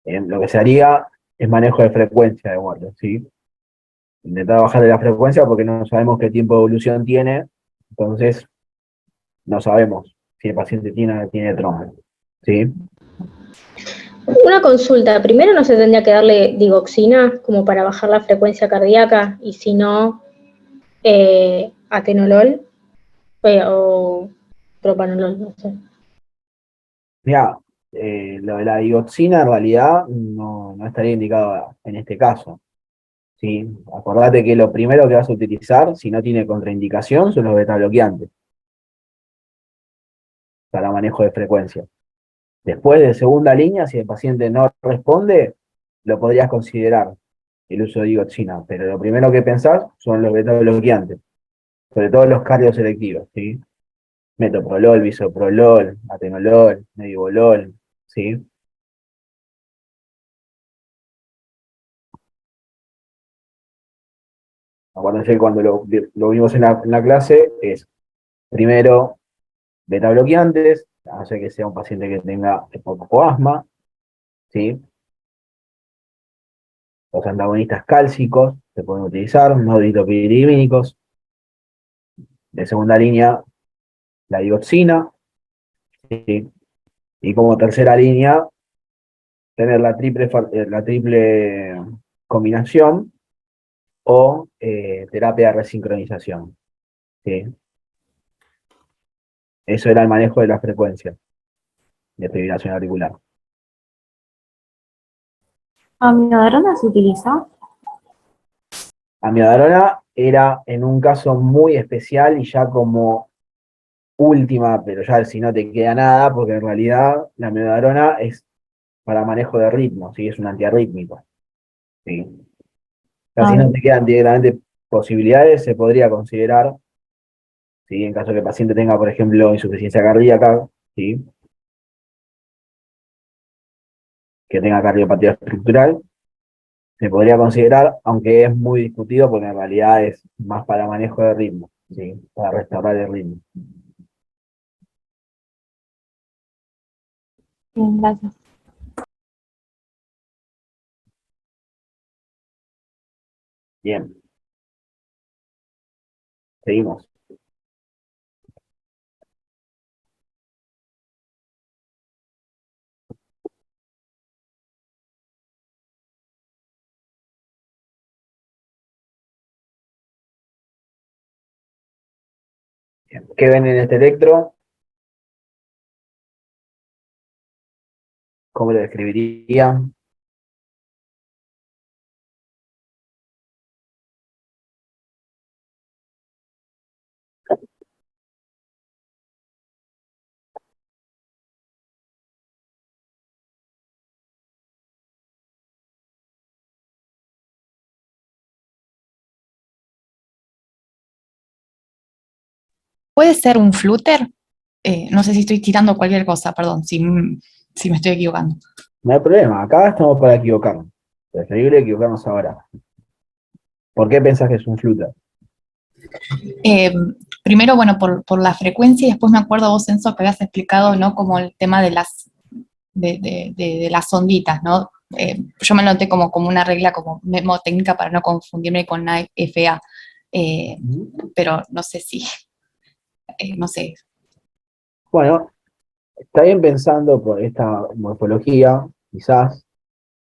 [SPEAKER 1] Bien, lo que se haría es manejo de frecuencia de guardia, ¿sí? Intentar bajar de la frecuencia porque no sabemos qué tiempo de evolución tiene, entonces no sabemos si el paciente tiene trombo, ¿sí?
[SPEAKER 12] Una consulta, primero no se tendría que darle digoxina como para bajar la frecuencia cardíaca y si no, atenolol o propanolol, no sé.
[SPEAKER 1] Mira, lo de la digoxina en realidad no estaría indicado en este caso. ¿Sí? Acordate que lo primero que vas a utilizar, si no tiene contraindicación, son los betabloqueantes para manejo de frecuencia. Después de segunda línea, si el paciente no responde, lo podrías considerar el uso de digoxina, pero lo primero que pensás son los betabloqueantes, sobre todo los cardioselectivos, ¿sí? Metoprolol, bisoprolol, atenolol, medivolol, ¿sí? Acuérdense que cuando lo vimos en la clase es primero beta bloqueantes, hace que sea un paciente que tenga poco asma, ¿sí? Los antagonistas cálcicos se pueden utilizar, no dipiridiménicos. De segunda línea, la digoxina, ¿sí? Y como tercera línea, tener la triple combinación o terapia de resincronización, ¿sí? Eso era el manejo de la frecuencia de fibrilación auricular.
[SPEAKER 11] ¿Amiodarona se utiliza?
[SPEAKER 1] Amiodarona era en un caso muy especial y ya como última, pero ya si no te queda nada, porque en realidad la amiodarona es para manejo de ritmo, ¿sí? Es un antiarrítmico, ¿sí? Casi no te quedan directamente posibilidades, se podría considerar, ¿sí? En caso que el paciente tenga, por ejemplo, insuficiencia cardíaca, ¿sí? Que tenga cardiopatía estructural, se podría considerar, aunque es muy discutido porque en realidad es más para manejo de ritmo, ¿sí? Para restaurar el ritmo.
[SPEAKER 11] Bien, gracias.
[SPEAKER 1] Bien, seguimos. Bien. ¿Qué ven en este electro? ¿Cómo lo describiría?
[SPEAKER 13] ¿Puede ser un flúter? No sé si estoy tirando cualquier cosa, perdón, si me estoy equivocando.
[SPEAKER 1] No hay problema, acá estamos para equivocarnos. Preferible equivocarnos ahora. ¿Por qué pensás que es un flúter?
[SPEAKER 13] Eh, Primero, bueno, por la frecuencia y después me acuerdo vos, Enzo, que habías explicado, ¿no? Como el tema de las onditas, ¿no? Yo me lo noté como una regla, como técnica para no confundirme con una FA, pero no sé si, no sé.
[SPEAKER 1] Bueno, está bien pensando por esta morfología, quizás,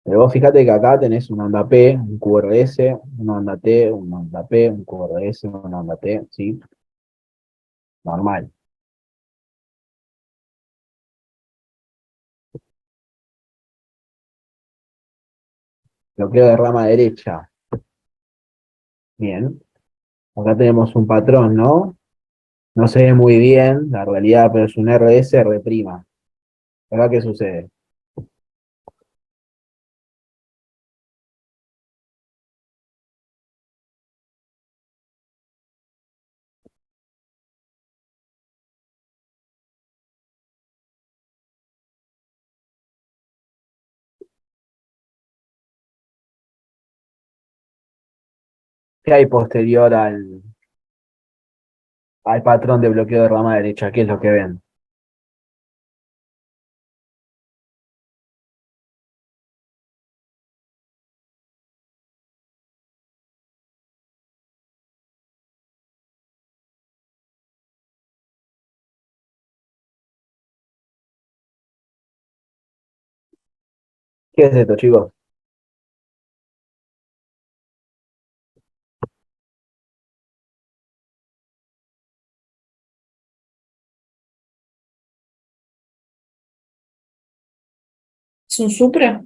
[SPEAKER 1] pero vos fíjate que acá tenés una onda P, un QRS, una onda T, una onda P, un QRS, una onda T, ¿sí? Normal. Bloqueo de rama derecha. Bien. Acá tenemos un patrón, ¿no? No se ve muy bien la realidad, pero es un RS R'. ¿Acá qué sucede? ¿Qué hay posterior al patrón de bloqueo de rama derecha? ¿Qué es lo que ven? ¿Qué es esto, chicos?
[SPEAKER 7] ¿Es un supra?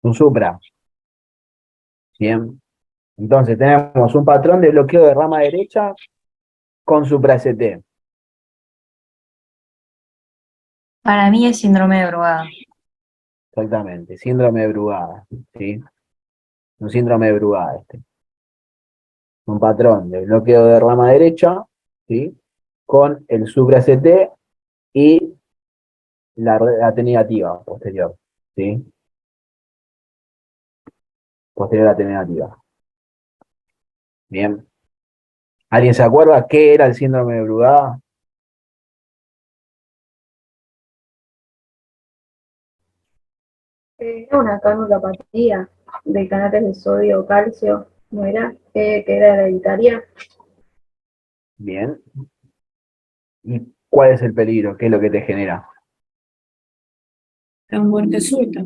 [SPEAKER 1] Un supra. Bien. Entonces tenemos un patrón de bloqueo de rama derecha con supra ST.
[SPEAKER 5] Para mí es síndrome de Brugada.
[SPEAKER 1] Exactamente. Síndrome de Brugada. ¿Sí? Un síndrome de Brugada este. Un patrón de bloqueo de rama derecha, ¿sí? Con el supra ST y la T negativa posterior. ¿Sí? Posterior a la T negativa. Bien. ¿Alguien se acuerda qué era el síndrome de Brugada?
[SPEAKER 4] Era una canulopatía de canales de sodio o calcio, ¿no era? Que era hereditaria.
[SPEAKER 1] Bien. ¿Y cuál es el peligro? ¿Qué es lo que te genera?
[SPEAKER 7] La muerte súbita.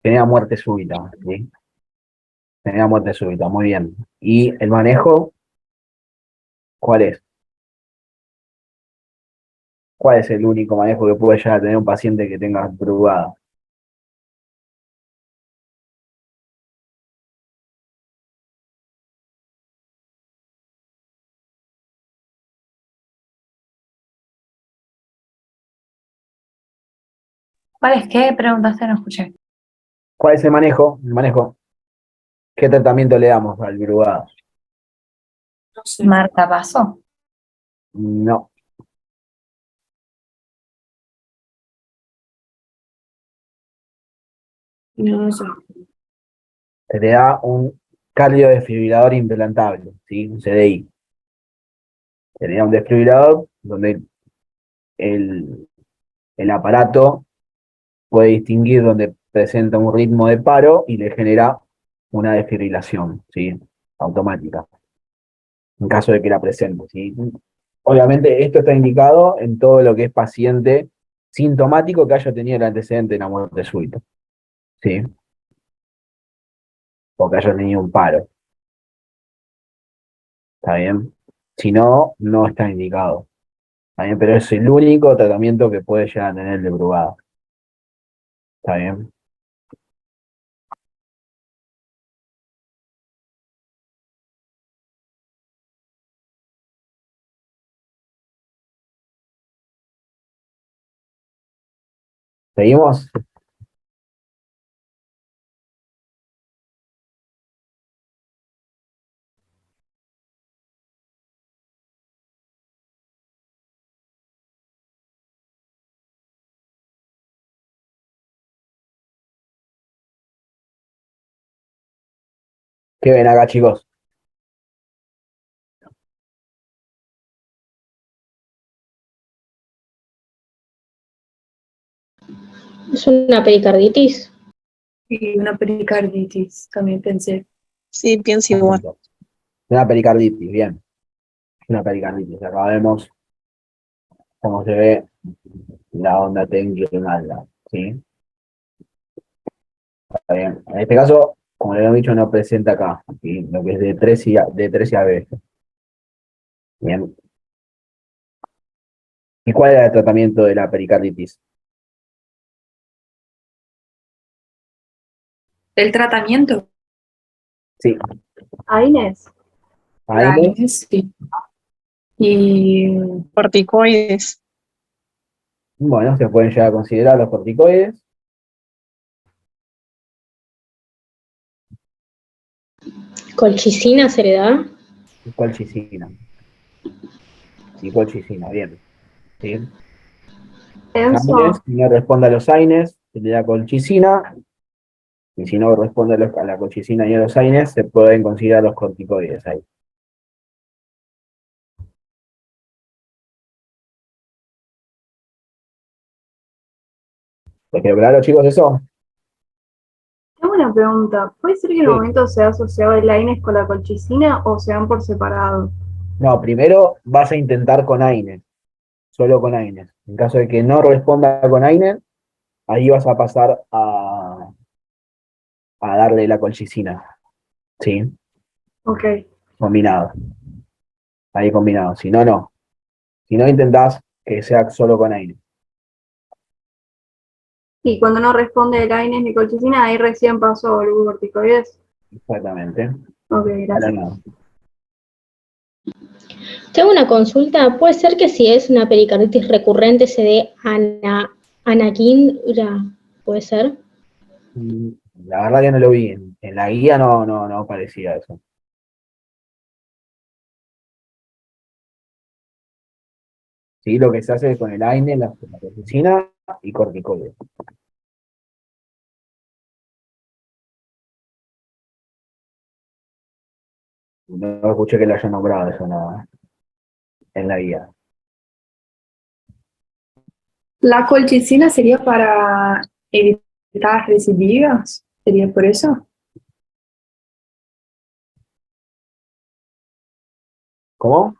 [SPEAKER 1] Genera muerte súbita, ¿sí? Genera muerte súbita, muy bien. ¿Y el manejo? ¿Cuál es? ¿Cuál es el único manejo que puede llegar a tener un paciente que tenga Brugada?
[SPEAKER 5] ¿Cuál es qué? Preguntaste, no escuché.
[SPEAKER 1] ¿Cuál es el manejo? El manejo. ¿Qué tratamiento le damos al Brugada?
[SPEAKER 7] No sé.
[SPEAKER 5] Marcapaso.
[SPEAKER 1] No.
[SPEAKER 7] No sé.
[SPEAKER 1] Se le da un cardiodesfibrilador implantable, ¿sí? Un CDI. Se le da un desfibrilador donde el, el aparato puede distinguir donde presenta un ritmo de paro y le genera una desfibrilación, ¿sí? Automática, en caso de que la presente, ¿sí? Obviamente esto está indicado en todo lo que es paciente sintomático que haya tenido el antecedente de la muerte súbita, ¿sí? O que haya tenido un paro, ¿está bien? Si no, no está indicado, ¿está bien? Pero es el único tratamiento que puede llegar a tener el de Brugada, ¿está bien? ¿Seguimos? ¿Qué ven acá, chicos?
[SPEAKER 12] Es una pericarditis.
[SPEAKER 8] Y una pericarditis, también pensé.
[SPEAKER 6] Sí, pienso igual.
[SPEAKER 1] Una pericarditis, bien. Una pericarditis. Acá vemos cómo se ve la onda tenguional, ¿sí? Está bien. En este caso, como le habíamos dicho, no presenta acá, ¿sí? Lo que es de 13 a B. Bien. ¿Y cuál era el tratamiento de la pericarditis?
[SPEAKER 8] ¿El tratamiento?
[SPEAKER 1] Sí.
[SPEAKER 4] Aines.
[SPEAKER 1] Ahí
[SPEAKER 8] Sí. Y
[SPEAKER 6] Corticoides.
[SPEAKER 1] bueno, se pueden llegar a considerar los corticoides.
[SPEAKER 12] Colchicina se le da.
[SPEAKER 1] Y colchicina. Y colchicina, bien. ¿Sí?
[SPEAKER 4] Enzo,
[SPEAKER 1] Si no responde a los AINES, se le da colchicina. Y si no responde a la colchicina y a los AINES, se pueden considerar los corticoides ahí. ¿Les quedó claro, chicos, eso?
[SPEAKER 4] tengo una pregunta. ¿Puede ser que en el
[SPEAKER 1] Sí.
[SPEAKER 4] momento sea asociado el AINES con la colchicina o se dan por separado?
[SPEAKER 1] No, primero vas a intentar con AINES, solo con AINES. En caso de que no responda con AINES, ahí vas a pasar a darle la colchicina. ¿Sí?
[SPEAKER 4] Ok.
[SPEAKER 1] Combinado. Ahí combinado. Si no, no. Si no, intentás que sea solo con AINES.
[SPEAKER 4] Y cuando no responde el AINES ni colchicina, ahí recién pasó el corticoides.
[SPEAKER 1] Exactamente.
[SPEAKER 4] Ok,
[SPEAKER 1] Para
[SPEAKER 4] gracias.
[SPEAKER 1] nada.
[SPEAKER 12] Tengo una consulta. ¿Puede ser que si es una pericarditis recurrente se dé anaquimra? ¿Puede ser?
[SPEAKER 1] La verdad que no lo vi. En la guía no parecía eso. Sí, lo que se hace con el AINE, la colchicina y corticoides. No escuché que lo haya nombrado eso en la guía.
[SPEAKER 8] ¿La colchicina sería para evitar recidivas? ¿Sería por eso?
[SPEAKER 1] ¿Cómo?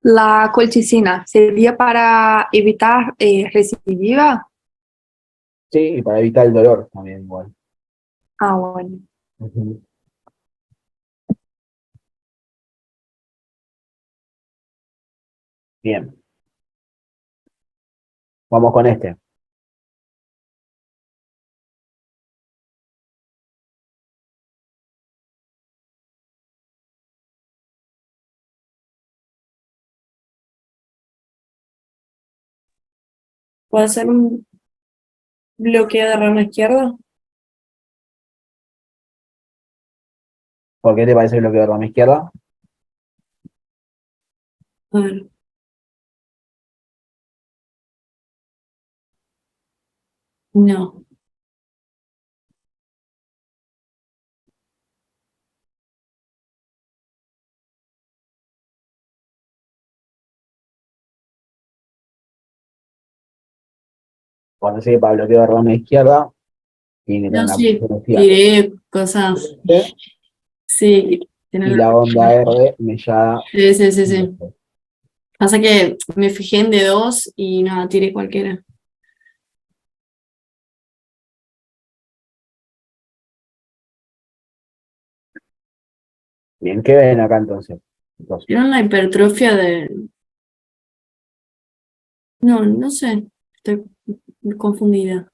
[SPEAKER 8] ¿La colchicina sería para evitar recidiva?
[SPEAKER 1] Sí, y para evitar el dolor también igual.
[SPEAKER 8] Ah, bueno.
[SPEAKER 1] Ujú. Bien, vamos con este.
[SPEAKER 7] ¿Puede ser un bloqueo de rama izquierda?
[SPEAKER 1] ¿Por qué te parece el bloqueo de rama izquierda?
[SPEAKER 7] A ver. No.
[SPEAKER 1] Cuando se para bloqueo de rama izquierda, tiene que tener
[SPEAKER 7] No,
[SPEAKER 1] una
[SPEAKER 7] sí,
[SPEAKER 1] patología.
[SPEAKER 7] tiré cosas. Sí,
[SPEAKER 1] Y la onda R mellada.
[SPEAKER 7] sí. Pasa que me fijé en D2 y nada, tiré cualquiera.
[SPEAKER 1] Bien, ¿qué ven acá entonces? Entonces,
[SPEAKER 7] Era la hipertrofia de... No, no sé, estoy confundida.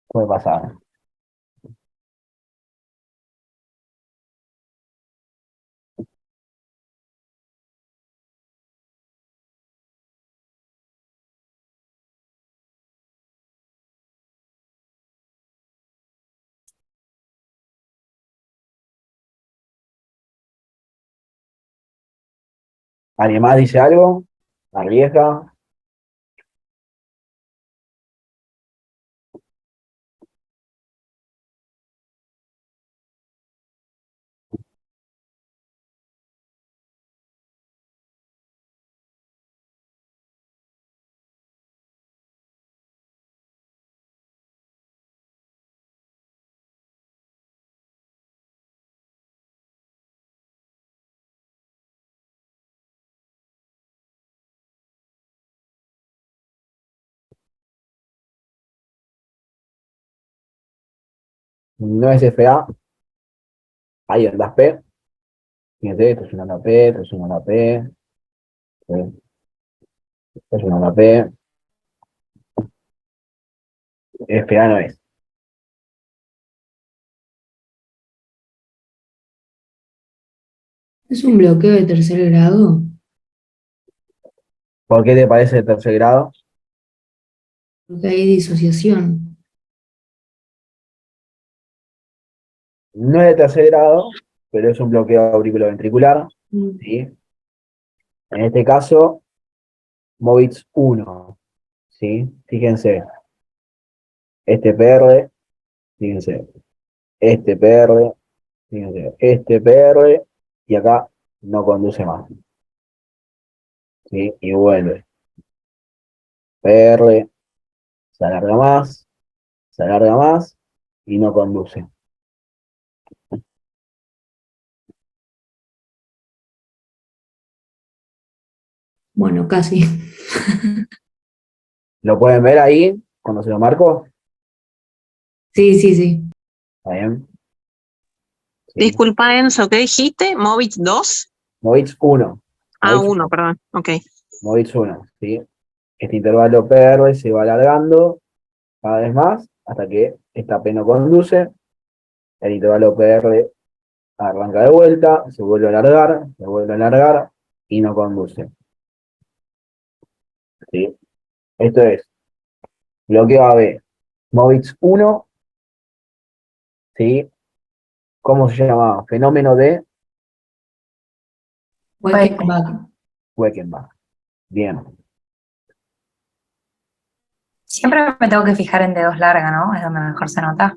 [SPEAKER 1] puede pasar. ¿Alguien más dice algo? ¿Arriesga? No es FA, hay ondas P. Fíjense, esto es una onda P, esto es una onda P. ¿Sí? Esto es una onda P. FA no es.
[SPEAKER 2] ¿Es un bloqueo de tercer grado?
[SPEAKER 1] ¿Por qué te parece de tercer grado?
[SPEAKER 2] Porque hay disociación.
[SPEAKER 1] No es de tercer grado, pero es un bloqueo auriculoventricular.
[SPEAKER 7] Mm.
[SPEAKER 1] ¿Sí? En este caso, MOVIX 1. ¿Sí? Fíjense, este PR, fíjense, este PR, fíjense, este PR, y acá no conduce más. ¿Sí? Y vuelve. PR, se alarga más, y no conduce.
[SPEAKER 2] Bueno, casi.
[SPEAKER 1] ¿Lo pueden ver ahí cuando se lo marco?
[SPEAKER 2] Sí, sí, sí.
[SPEAKER 1] ¿Está bien? Sí.
[SPEAKER 6] Disculpa, Enzo, ¿qué dijiste? ¿Movit 2?
[SPEAKER 1] MOVIX 1.
[SPEAKER 6] Ah,
[SPEAKER 1] MOVIX
[SPEAKER 6] 1, perdón. Ok.
[SPEAKER 1] MOVIX 1, ¿sí? este intervalo PR se va alargando cada vez más hasta que esta P no conduce, el intervalo PR arranca de vuelta, se vuelve a alargar, se vuelve a alargar y no conduce. ¿Sí? Esto es bloqueo AB, Movitz 1, ¿sí? ¿Cómo se llama? Fenómeno de
[SPEAKER 2] Weichenbach.
[SPEAKER 1] Weichenbach. Bien.
[SPEAKER 5] Siempre me tengo que fijar en dedos larga, ¿no? Es donde mejor se nota.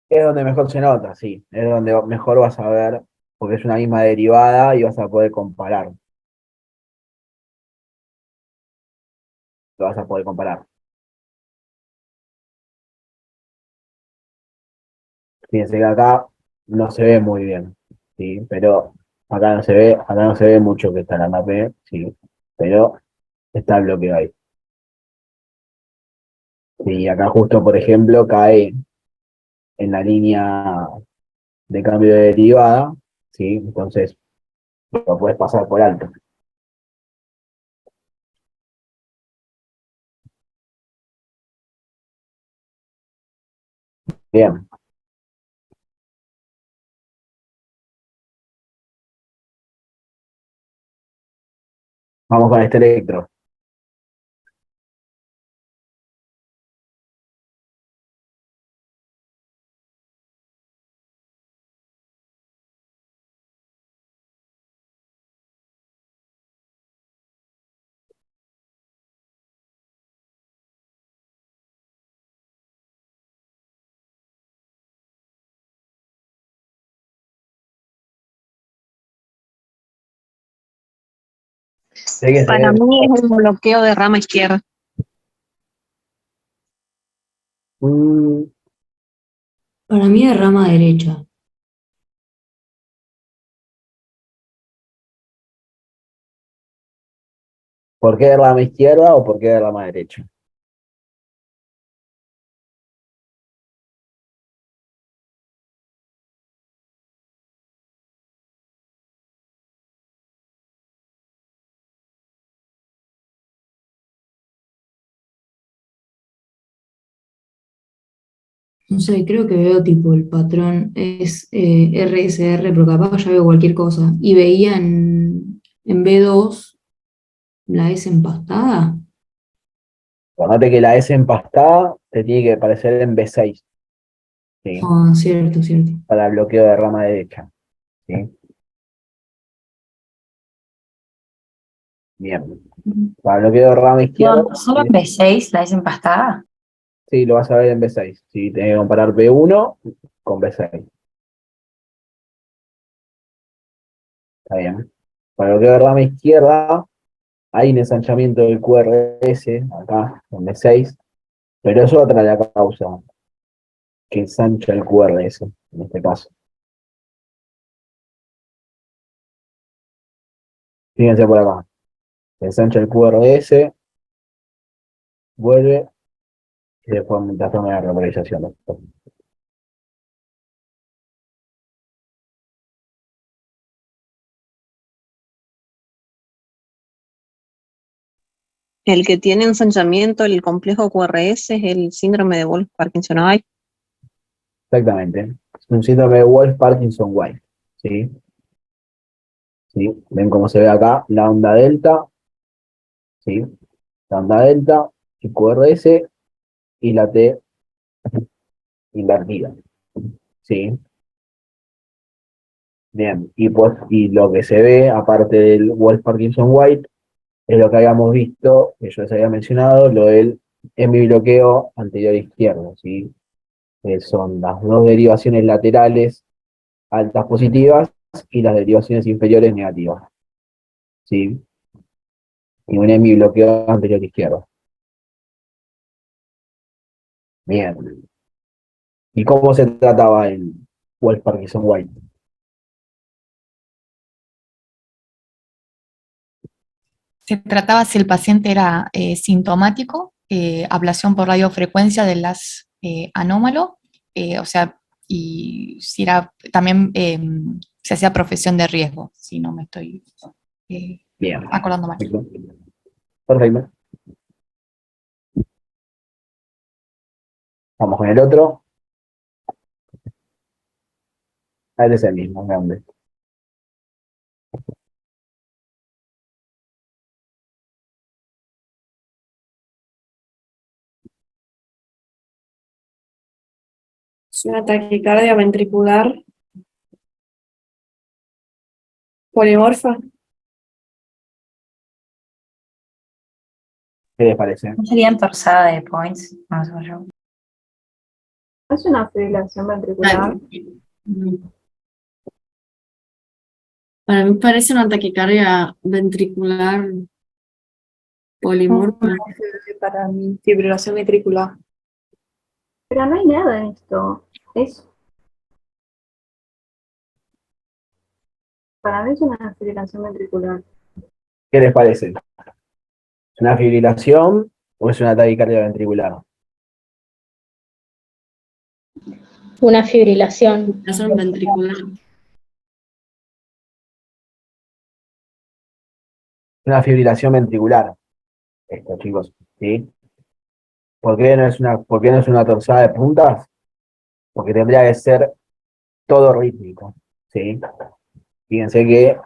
[SPEAKER 1] Es donde mejor se nota, sí. Es donde mejor vas a ver, porque es una misma derivada y vas a poder comparar. Lo vas a poder comparar. Fíjense que acá no se ve muy bien, ¿sí? Pero acá no se ve mucho que está la MAP, sí. Pero está el bloqueo ahí. Y acá justo, por ejemplo, cae en la línea de cambio de derivada, ¿sí? Entonces lo puedes pasar por alto. Bien. Vamos con este electro.
[SPEAKER 6] Para mí es un bloqueo de rama izquierda.
[SPEAKER 2] Para mí es rama derecha.
[SPEAKER 1] ¿Por qué de rama izquierda o por qué de rama derecha?
[SPEAKER 2] No sé, creo que veo tipo el patrón es RSR, pero capaz ya veo cualquier cosa. Y veía en B2 la S empastada.
[SPEAKER 1] Acordate que la S empastada te tiene que aparecer en B6, ¿sí?
[SPEAKER 2] Ah, cierto, cierto.
[SPEAKER 1] Para el bloqueo de rama derecha, ¿sí? Bien. Para el bloqueo de rama izquierda,
[SPEAKER 5] No, ¿solo en B6 la es empastada?
[SPEAKER 1] sí, lo vas a ver en B6. Sí, tenés que comparar B1 con B6. Está bien. Para el bloqueo de rama izquierda, hay un ensanchamiento del QRS, acá, en B6, pero eso trae la causa que ensancha el QRS, en este caso. Fíjense por acá. Se ensancha el QRS, vuelve y después mientras toma la repolarización.
[SPEAKER 6] El que tiene ensanchamiento, el complejo QRS, es el síndrome de Wolff-Parkinson-White.
[SPEAKER 1] Exactamente. Es un síndrome de Wolff-Parkinson-White. ¿Sí? ¿Sí? Ven cómo se ve acá la onda delta, ¿sí? La onda delta, el QRS y la T invertida. ¿Sí? Bien, y, pues, y lo que se ve, aparte del Wolff-Parkinson-White, es lo que habíamos visto, que yo les había mencionado, lo del hemibloqueo anterior izquierdo, ¿sí? Que son las dos derivaciones laterales altas positivas y las derivaciones inferiores negativas, ¿sí? Y un hemibloqueo anterior izquierdo. Bien. ¿Y cómo se trataba el Wolff-Parkinson-White?
[SPEAKER 13] Se trataba si el paciente era sintomático, ablación por radiofrecuencia del las anómalo, o sea, y si era también se hacía profesión de riesgo, si no me estoy
[SPEAKER 1] Bien.
[SPEAKER 13] acordando mal.
[SPEAKER 1] Perfecto. Perfecto. Vamos con el otro. Este es el mismo, grande.
[SPEAKER 7] Es una taquicardia ventricular polimorfa.
[SPEAKER 1] ¿Qué les parece?
[SPEAKER 5] ¿No sería entorsada de points? No sé yo.
[SPEAKER 4] ¿Es una fibrilación ventricular?
[SPEAKER 7] Para mí parece una taquicardia ventricular polimorfa.
[SPEAKER 8] Para mi fibrilación ventricular.
[SPEAKER 4] Pero no hay nada en esto. Para mí es una fibrilación ventricular.
[SPEAKER 1] ¿Qué les parece? ¿Es una fibrilación o es una taquicardia ventricular?
[SPEAKER 12] Una fibrilación.
[SPEAKER 7] Fibrilación ventricular.
[SPEAKER 1] Una fibrilación ventricular. Esto, chicos, ¿sí? ¿Por qué no es una torsada de puntas? Porque tendría que ser todo rítmico, ¿sí? Fíjense que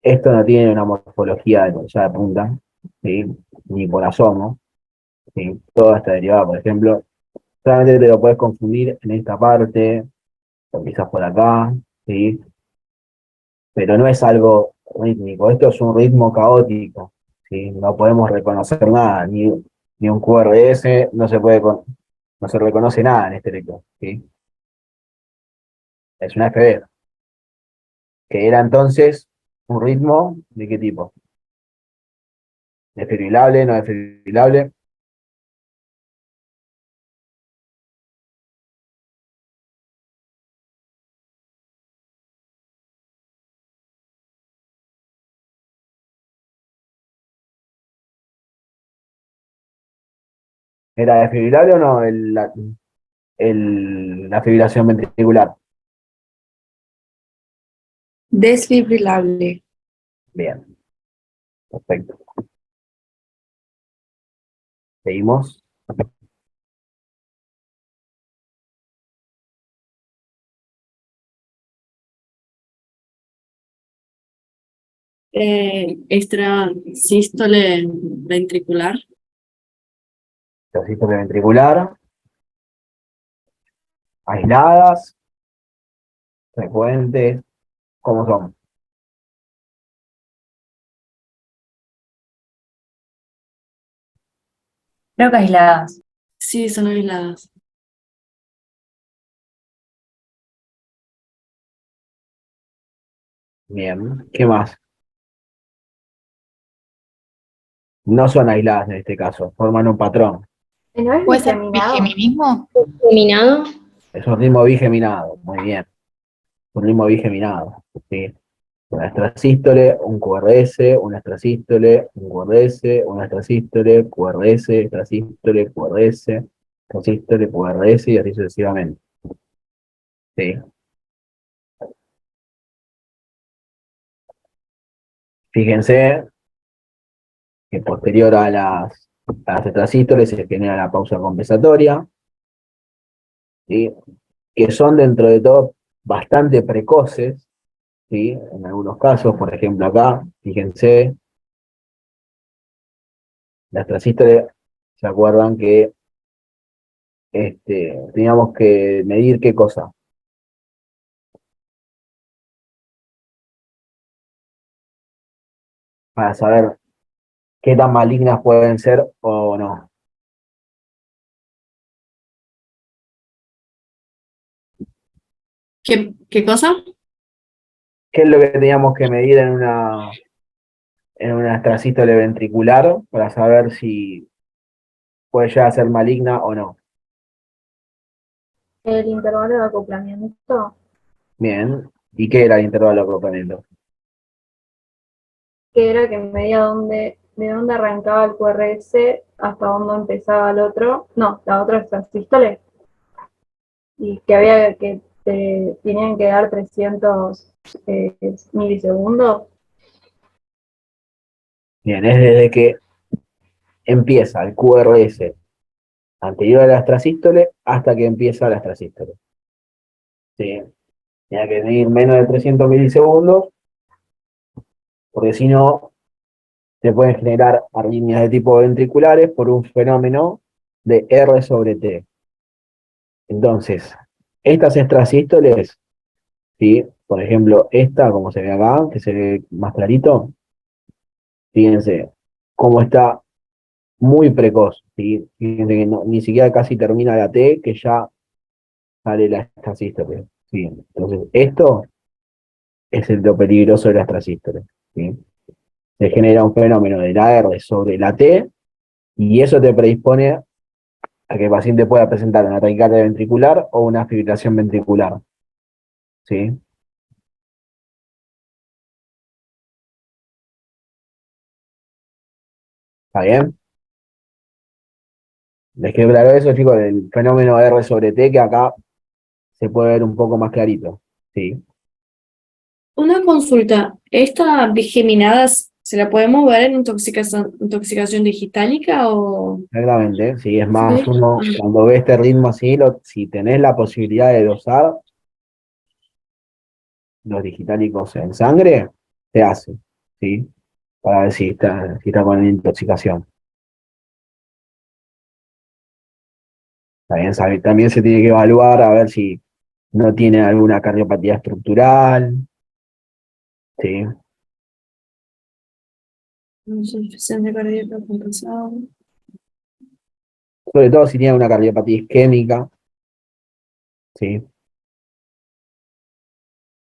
[SPEAKER 1] esto no tiene una morfología de torsada de punta, ¿sí? Ni por asomo, ¿sí? Toda esta derivada, por ejemplo, solamente te lo puedes confundir en esta parte, o quizás por acá, ¿sí? Pero no es algo rítmico, esto es un ritmo caótico, ¿sí? No podemos reconocer nada, ni un QRS, no se reconoce nada en este lector, ¿sí? Es una FB, que era entonces un ritmo ¿de qué tipo? ¿Desfibrilable, no desfibrilable? ¿Era desfibrilable o no la fibrilación ventricular?
[SPEAKER 8] Desfibrilable.
[SPEAKER 1] Bien, perfecto. Seguimos.
[SPEAKER 7] Extrasístole ventricular.
[SPEAKER 1] Extrasístole ventricular. Aisladas. Frecuentes. ¿Cómo son?
[SPEAKER 5] Creo que aisladas.
[SPEAKER 7] Sí, son aisladas.
[SPEAKER 1] Bien. ¿Qué más? No son aisladas en este caso, forman un patrón.
[SPEAKER 4] ¿No es
[SPEAKER 13] ¿Puede ser
[SPEAKER 4] diseminado?
[SPEAKER 13] bigeminismo?
[SPEAKER 12] Geminado.
[SPEAKER 1] Es un ritmo bigeminado, muy bien. Un ritmo bigeminado. ¿Sí? Una extrasístole, un QRS, una extrasístole, un QRS, una extrasístole, QRS, extrasístole, QRS, extrasístole, QRS y así sucesivamente. ¿Sí? Fíjense que posterior a las extrasístoles se genera la pausa compensatoria, ¿sí? Que son dentro de todo bastante precoces, ¿sí? En algunos casos, por ejemplo acá, fíjense, la extrasístole, ¿se acuerdan que teníamos que medir qué cosa? Para saber qué tan malignas pueden ser o no.
[SPEAKER 7] ¿Qué cosa?
[SPEAKER 1] ¿Qué es lo que teníamos que medir en una extrasístole ventricular para saber si puede llegar a ser maligna o no?
[SPEAKER 4] El intervalo de acoplamiento,
[SPEAKER 1] Bien. ¿Y qué era el intervalo de acoplamiento?
[SPEAKER 4] que era que medía de dónde arrancaba el QRS hasta dónde empezaba el otro. No, la otra extrasístole. Y que tenían que dar 300 milisegundos.
[SPEAKER 1] Bien, es desde que empieza el QRS anterior a la extrasístole hasta que empieza la extrasístole. ¿Sí? Tiene que medir menos de 300 milisegundos, porque si no, se pueden generar arritmias de tipo ventriculares por un fenómeno de R sobre T. Entonces, estas extrasístoles, ¿sí? Por ejemplo, esta, como se ve acá, que se ve más clarito, fíjense cómo está muy precoz, ¿sí? Fíjense que ni siquiera casi termina la T, que ya sale la extrasístole, ¿sí? Entonces, esto es lo peligroso de la extrasístole, ¿sí? Se genera un fenómeno de la R sobre la T, y eso te predispone a que el paciente pueda presentar una taquicardia ventricular o una fibrilación ventricular, ¿sí? ¿Está bien? Les quedó claro eso, chicos, del fenómeno R sobre T, que acá se puede ver un poco más clarito, ¿sí?
[SPEAKER 7] Una consulta, ¿esta bigeminada se la podemos ver en intoxicación digitálica o...?
[SPEAKER 1] Exactamente, sí, es más,
[SPEAKER 7] Sí.
[SPEAKER 1] uno cuando ve este ritmo así, si tenés la posibilidad de dosar los digitálicos en sangre, se hace, ¿sí? Para ver si está con intoxicación. También se tiene que evaluar a ver si no tiene alguna cardiopatía estructural, ¿sí?
[SPEAKER 7] Insuficiencia cardíaca compensada.
[SPEAKER 1] Sobre todo si tiene una cardiopatía isquémica, ¿sí?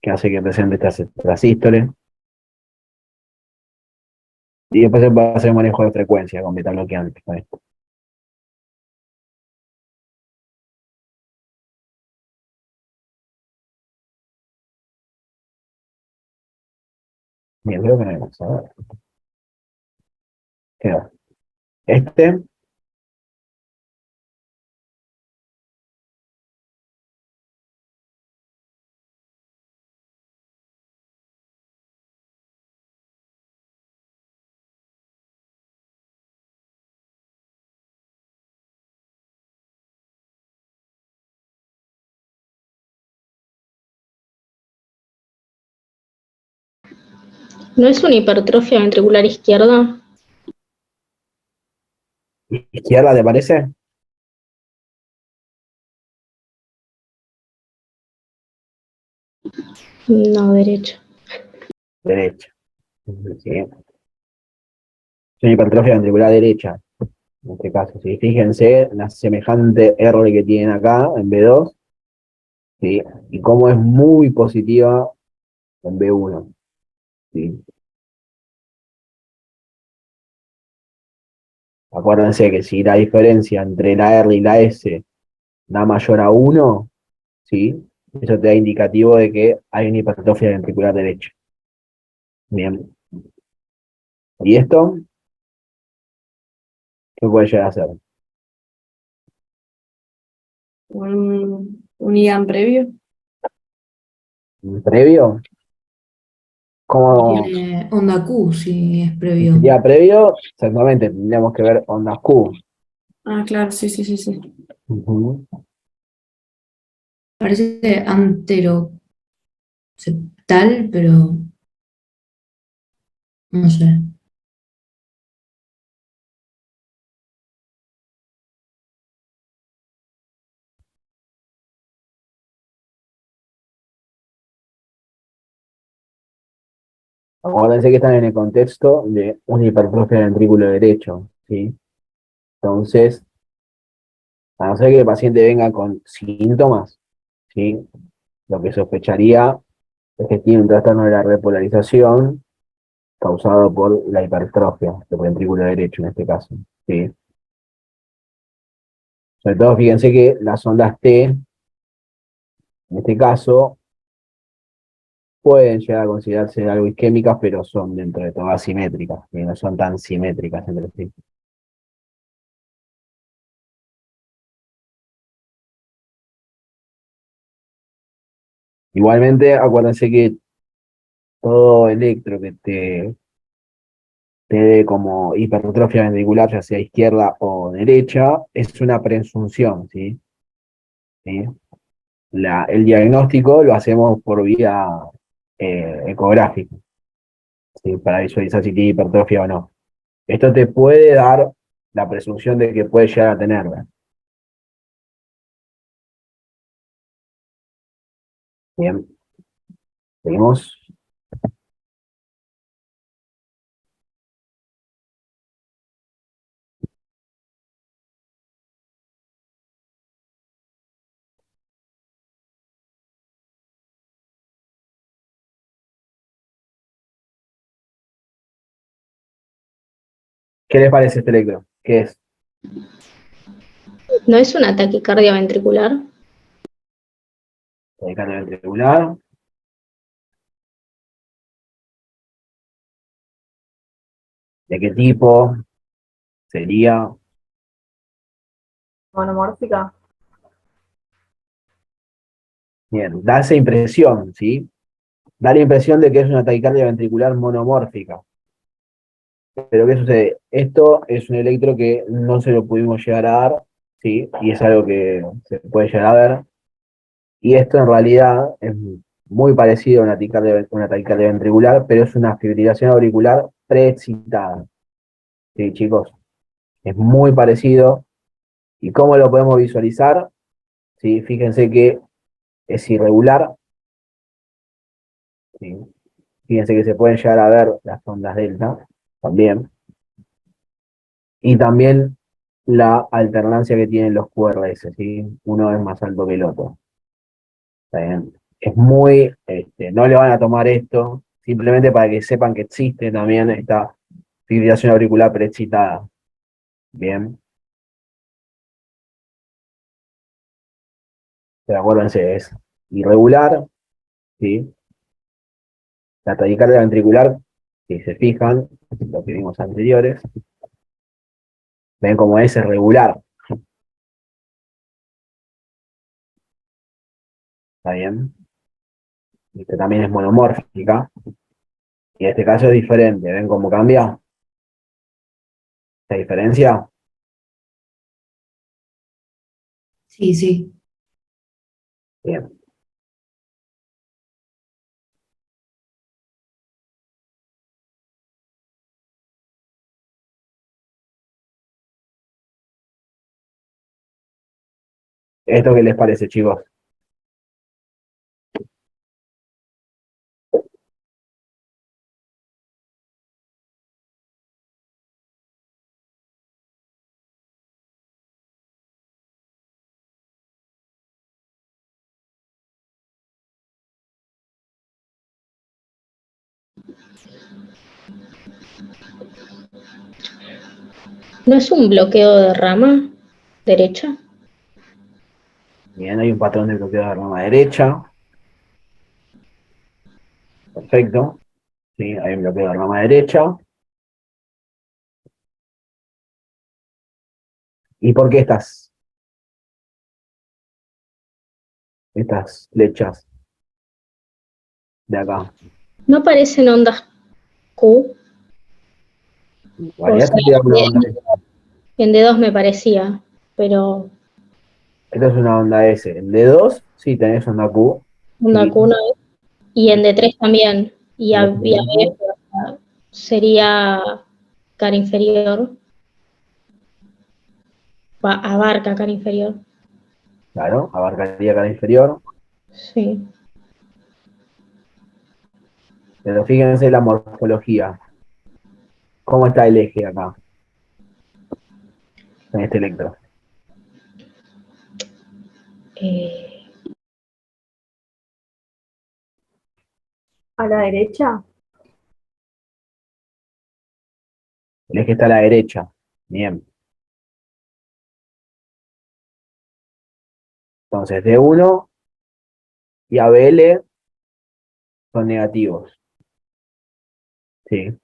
[SPEAKER 1] Que hace que presente estas sístoles. Y después se puede hacer manejo de frecuencia con beta bloqueantes con esto. Bien, creo que no hay más. A ver. Quedó. Este,
[SPEAKER 12] ¿No es una hipertrofia ventricular izquierda?
[SPEAKER 1] izquierda, ¿te parece?
[SPEAKER 12] No, derecha.
[SPEAKER 1] Derecha. Sí. Es una hipertrofia ventricular derecha, en este caso. ¿Sí? Fíjense la semejante error que tienen acá en B2, ¿sí? Y cómo es muy positiva en B1. ¿Sí? Acuérdense que si la diferencia entre la R y la S da mayor a 1, ¿sí? Eso te da indicativo de que hay una hipertrofia ventricular derecha. Bien. ¿Y esto? ¿Qué puede llegar a ser?
[SPEAKER 7] Un IAM previo.
[SPEAKER 1] ¿Un previo? ¿Cómo
[SPEAKER 2] Tiene onda Q si es previo.
[SPEAKER 1] sería previo? Exactamente, tendríamos que ver ondas Q.
[SPEAKER 7] Ah, claro, sí, sí, sí, sí.
[SPEAKER 1] Ujú.
[SPEAKER 2] Parece anteroseptal, pero no sé.
[SPEAKER 1] Acuérdense que están en el contexto de una hipertrofia del ventrículo derecho, ¿sí? Entonces, a no ser que el paciente venga con síntomas, ¿sí? Lo que sospecharía es que tiene un trastorno de la repolarización causado por la hipertrofia del ventrículo derecho en este caso, ¿sí? Sobre todo, fíjense que las ondas T, en este caso, pueden llegar a considerarse algo isquémicas, pero son dentro de todo asimétricas, y no son tan simétricas entre sí. Igualmente, acuérdense que todo electro te dé como hipertrofia ventricular, ya sea izquierda o derecha, es una presunción, ¿sí? ¿Sí? El diagnóstico lo hacemos por vía ecográfica, ¿sí? Para visualizar si tiene hipertrofia o no. Esto te puede dar la presunción de que puede llegar a tenerla. Bien, seguimos. ¿Qué les parece este electro? ¿Qué es?
[SPEAKER 12] ¿No es una taquicardia ventricular?
[SPEAKER 1] Taquicardia ventricular. ¿De qué tipo sería?
[SPEAKER 4] Monomórfica.
[SPEAKER 1] Bien, da esa impresión, ¿sí? Da la impresión de que es una taquicardia ventricular monomórfica. Pero ¿qué sucede? Esto es un electro que no se lo pudimos llegar a dar, ¿sí? Y es algo que se puede llegar a ver. Y esto en realidad es muy parecido a una taquicardia ventricular, pero es una fibrilación auricular preexcitada. ¿Sí, chicos? Es muy parecido. ¿Y cómo lo podemos visualizar? ¿Sí? Fíjense que es irregular, ¿sí? Fíjense que se pueden llegar a ver las ondas delta también. Y también la alternancia que tienen los QRS, ¿sí? Uno es más alto que el otro. ¿Está bien? Es muy, no le van a tomar esto, simplemente para que sepan que existe también esta fibrilación auricular preexcitada. Bien, pero acuérdense, es irregular, ¿sí? La taquicardia ventricular, si se fijan, lo que vimos anteriores, ven como es regular. ¿Está bien? Este también es monomórfica. Y en este caso es diferente. ¿Ven cómo cambia? ¿Esta diferencia?
[SPEAKER 2] Sí, sí.
[SPEAKER 1] Bien. ¿Esto qué les parece, chicos?
[SPEAKER 12] ¿No es un bloqueo de rama derecha?
[SPEAKER 1] Bien, hay un patrón de bloqueo de la rama derecha. Perfecto. Sí, hay un bloqueo de la rama derecha. ¿Y por qué estas flechas de acá?
[SPEAKER 12] ¿No aparecen ondas Q?
[SPEAKER 1] En
[SPEAKER 12] O
[SPEAKER 1] realidad
[SPEAKER 12] sea,
[SPEAKER 1] tendría una onda S.
[SPEAKER 12] en D2 me parecía, pero
[SPEAKER 1] Esta es una onda S. En D2, sí, tenés onda Q.
[SPEAKER 12] onda
[SPEAKER 1] Sí.
[SPEAKER 12] Q no es. Y en D3 también. Y a B sería cara inferior. Abarca cara inferior.
[SPEAKER 1] Claro, abarcaría cara inferior.
[SPEAKER 12] Sí.
[SPEAKER 1] Pero fíjense la morfología. ¿Cómo está el eje acá? En este electro.
[SPEAKER 4] A la derecha.
[SPEAKER 1] El eje está a la derecha. Bien. Entonces, D1 y ABL son negativos. ¿Sí?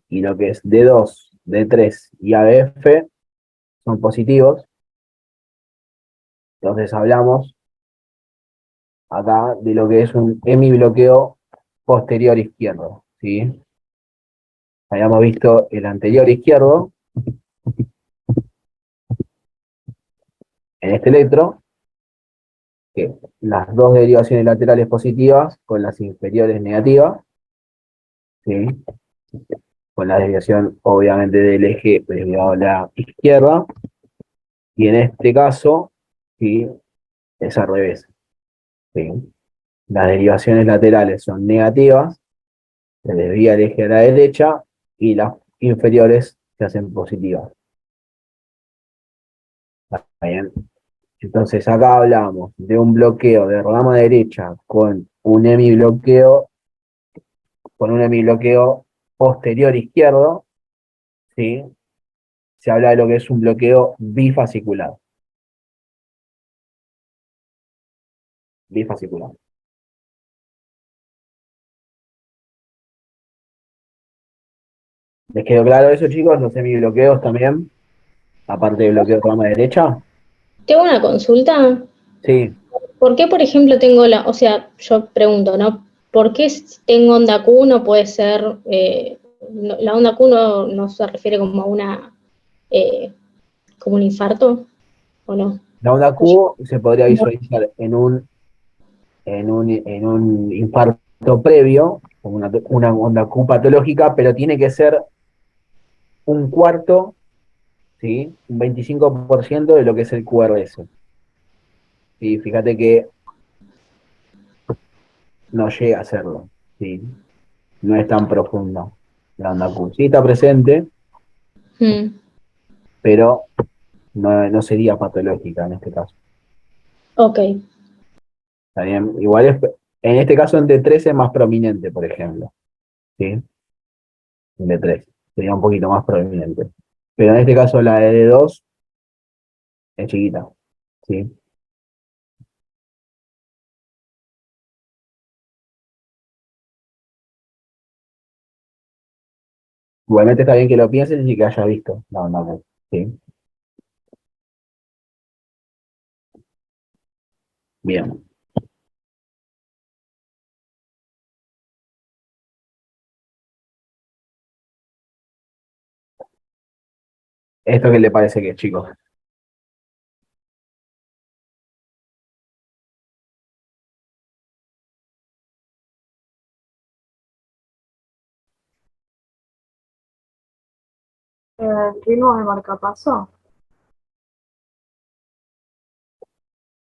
[SPEAKER 1] Y lo que es D2, D3 y ABF son positivos. Entonces hablamos acá de lo que es un hemibloqueo posterior izquierdo. ¿Sí? habíamos visto el anterior izquierdo, en este electro, que las dos derivaciones laterales positivas con las inferiores negativas, ¿sí? Con la desviación obviamente del eje desviado a la izquierda, y en este caso, ¿sí? Es al revés, ¿sí? Las derivaciones laterales son negativas, se desvía el eje a la derecha, y las inferiores se hacen positivas. ¿Está bien? Entonces acá hablamos de un bloqueo de rama derecha con un hemibloqueo posterior izquierdo, ¿sí? Se habla de lo que es un bloqueo bifasicular. Bifasicular. ¿Les quedó claro eso, chicos? Los semibloqueos también, aparte del bloqueo de rama derecha.
[SPEAKER 12] Tengo una consulta.
[SPEAKER 1] Sí,
[SPEAKER 12] ¿Por qué, por ejemplo, o sea, yo pregunto, ¿no? ¿Por qué si tengo onda Q no puede ser, la onda Q no se refiere como a eh, como un infarto, ¿o no?
[SPEAKER 1] la onda Q se podría visualizar en un infarto previo, como una onda Q patológica, pero tiene que ser un cuarto, ¿sí? Un 25% de lo que es el QRS. ¿Sí? Fíjate que no llega a serlo, ¿sí? No es tan profundo la onda Q. Sí está presente,
[SPEAKER 12] Mm,
[SPEAKER 1] pero no sería patológica en este caso.
[SPEAKER 12] ok,
[SPEAKER 1] ¿Está bien? Igual en este caso en D3 es más prominente, por ejemplo. ¿Sí? En D3 sería un poquito más prominente. Pero en este caso la de D2 es chiquita. ¿Sí? Igualmente está bien que lo pienses y que hayas visto la onda Q. ¿Sí? Bien. ¿Esto qué le parece que es, chicos?
[SPEAKER 4] El ritmo de marcapaso.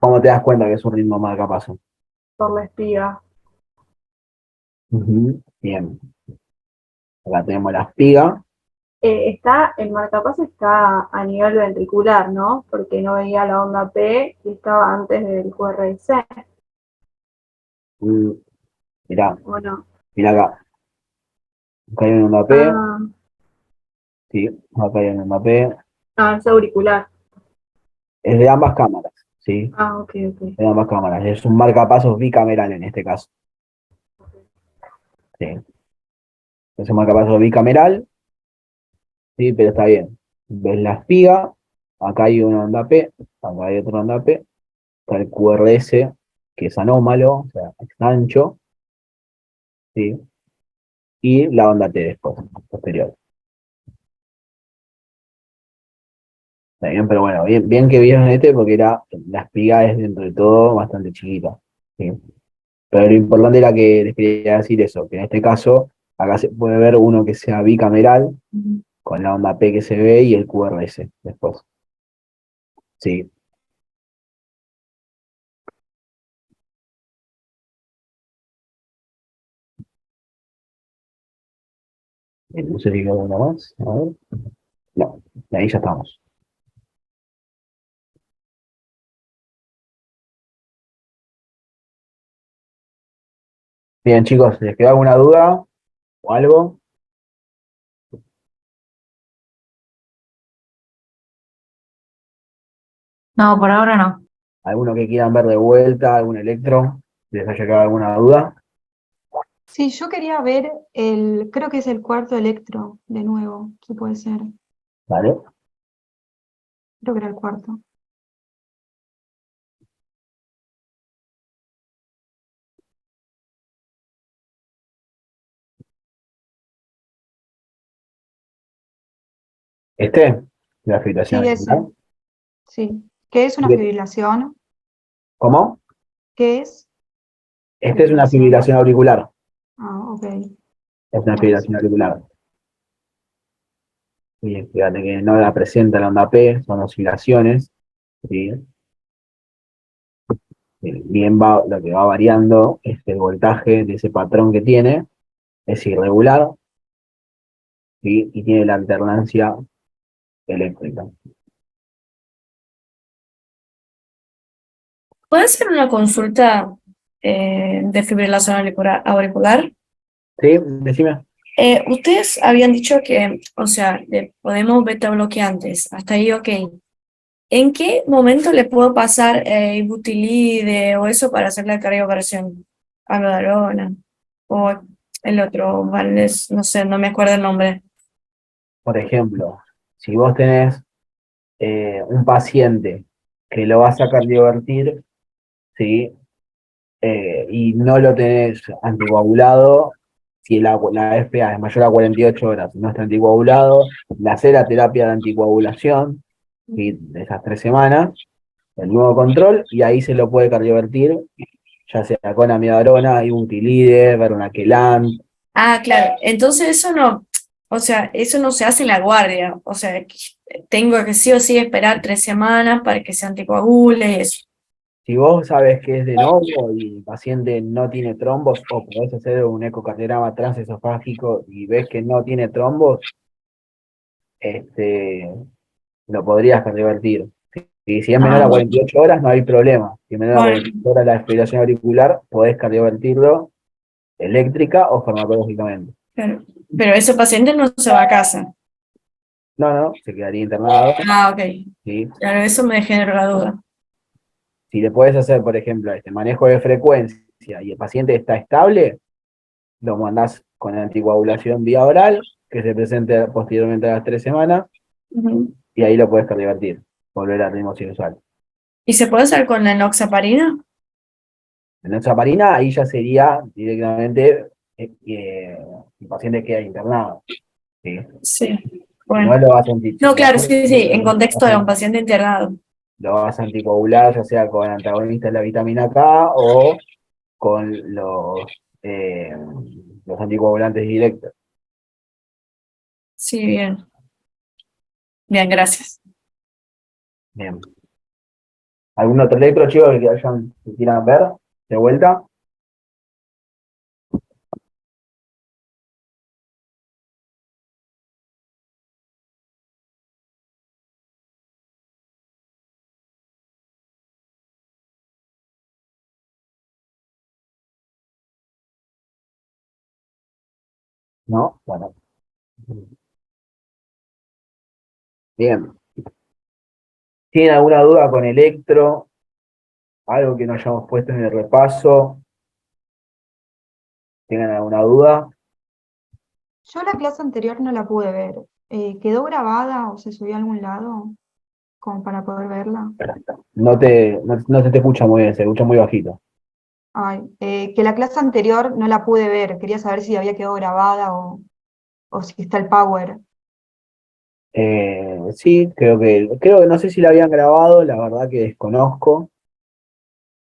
[SPEAKER 1] ¿Cómo te das cuenta que es un ritmo marcapaso?
[SPEAKER 4] Por la espiga.
[SPEAKER 1] Ujú. Bien. Acá tenemos la espiga.
[SPEAKER 4] El marcapaso está a nivel ventricular, ¿no? Porque no veía la onda P y estaba antes del QRS,
[SPEAKER 1] Mm, Mirá,
[SPEAKER 4] ¿o no?
[SPEAKER 1] mirá acá. Acá hay una onda P.
[SPEAKER 4] Ah,
[SPEAKER 1] Sí, acá hay una onda P.
[SPEAKER 4] es auricular.
[SPEAKER 1] Es de ambas cámaras. ¿Sí?
[SPEAKER 4] Ah, ok, ok.
[SPEAKER 1] De ambas cámaras. Es un marcapasos bicameral en este caso. Sí. Es un marcapasos bicameral. Sí, pero está bien. Ves la espiga. Acá hay una onda P. Acá hay otra onda P. Está el QRS, que es anómalo, o sea, es ancho. ¿Sí? Y la onda T después, posterior. Está bien, pero bueno, bien que vieron este porque la espiga es dentro de todo bastante chiquita. ¿Sí? Pero lo importante era que les quería decir eso, que en este caso, acá se puede ver uno que sea bicameral, con la onda P que se ve y el QRS después. Sí. No sé si queda uno más. A ver. No, ahí ya estamos. Bien, chicos, ¿les queda alguna duda o algo?
[SPEAKER 5] No, por ahora no.
[SPEAKER 1] ¿Alguno que quieran ver de vuelta, algún electro? ¿Les haya quedado alguna duda?
[SPEAKER 8] Sí, yo quería ver creo que es el cuarto electro, de nuevo, ¿qué puede ser?
[SPEAKER 1] ¿Vale?
[SPEAKER 8] Creo que era el cuarto.
[SPEAKER 1] La fibrilación
[SPEAKER 8] Sí,
[SPEAKER 1] auricular.
[SPEAKER 8] ese. Sí. ¿Qué es una
[SPEAKER 1] Bien.
[SPEAKER 8] fibrilación?
[SPEAKER 1] ¿Cómo?
[SPEAKER 8] ¿Qué es
[SPEAKER 1] Es una
[SPEAKER 8] fibrilación?
[SPEAKER 1] fibrilación auricular.
[SPEAKER 8] Ah, ok.
[SPEAKER 1] Es una fibrilación
[SPEAKER 8] Buenísimo.
[SPEAKER 1] auricular. Y fíjate que no la presenta la onda P, son oscilaciones. ¿Sí? Bien lo que va variando es el voltaje de ese patrón que tiene, es irregular, ¿sí? Y tiene la alternancia eléctrica.
[SPEAKER 14] ¿Puede hacer una consulta de fibrilación auricular?
[SPEAKER 1] ¿Sí? Decime.
[SPEAKER 14] Ustedes habían dicho que, o sea, le podemos beta bloqueantes, hasta ahí ok. ¿En qué momento le puedo pasar ibutilide o eso para hacer la cardioperación? Amiodarona o el otro, no sé, no me acuerdo el nombre.
[SPEAKER 1] Por ejemplo, si vos tenés un paciente que lo vas a cardiovertir, ¿sí? Y no lo tenés anticoagulado, si la FA es mayor a 48 horas y no está anticoagulado, le hace la terapia de anticoagulación, ¿sí? De esas 3 semanas, el nuevo control, y ahí se lo puede cardiovertir, ya sea con amiodarona, ibutilide, veronaquelant.
[SPEAKER 14] Ah, claro. Entonces eso no, o sea, eso no se hace en la guardia. O sea, tengo que sí o sí esperar 3 semanas para que se anticoagule y eso.
[SPEAKER 1] Si vos sabes que es de nuevo y el paciente no tiene trombos, o podés hacer un ecocardiograma transesofágico y ves que no tiene trombos, lo podrías cardiovertir. Y si es menor
[SPEAKER 14] Ah,
[SPEAKER 1] a 48 horas, no hay problema. Si es menor a
[SPEAKER 14] bueno,
[SPEAKER 1] 48 horas la fibrilación auricular, podés cardiovertirlo eléctrica o farmacológicamente.
[SPEAKER 14] pero ese paciente no se va a casa.
[SPEAKER 1] No, no, se quedaría internado.
[SPEAKER 14] Ah, ok.
[SPEAKER 1] ¿Sí?
[SPEAKER 14] Claro, eso me generó la duda.
[SPEAKER 1] Si le podés hacer, por ejemplo, este manejo de frecuencia y el paciente está estable, lo mandás con anticoagulación vía oral, que se presente posteriormente a las 3 semanas,
[SPEAKER 14] Ujú.
[SPEAKER 1] y ahí lo puedes cardiovertir, volver al ritmo sinusal.
[SPEAKER 14] ¿Y se puede hacer con la enoxaparina?
[SPEAKER 1] En nuestra parina, ahí ya sería directamente el paciente queda internado. ¿Sí?
[SPEAKER 14] Sí.
[SPEAKER 1] Si
[SPEAKER 14] Bueno.
[SPEAKER 1] no lo vas a anti-
[SPEAKER 14] No, claro, sí, sí, en contexto de un paciente internado.
[SPEAKER 1] lo vas a anticoagular, ya sea con antagonistas de la vitamina K o con los anticoagulantes directos.
[SPEAKER 14] Sí, bien. Bien, gracias.
[SPEAKER 1] Bien. ¿Algún otro electro, chicos, que quieran ver de vuelta? ¿No? Bueno. Bien. ¿Tienen alguna duda con electro? ¿Algo que no hayamos puesto en el repaso? ¿Tienen alguna duda?
[SPEAKER 8] Yo la clase anterior no la pude ver. ¿Quedó grabada o se subió a algún lado como para poder verla?
[SPEAKER 1] No se te escucha muy bien, se escucha muy bajito.
[SPEAKER 8] Ay, que la clase anterior no la pude ver. Quería saber si había quedado grabada o si está el power.
[SPEAKER 1] Sí, creo que no sé si la habían grabado, la verdad que desconozco.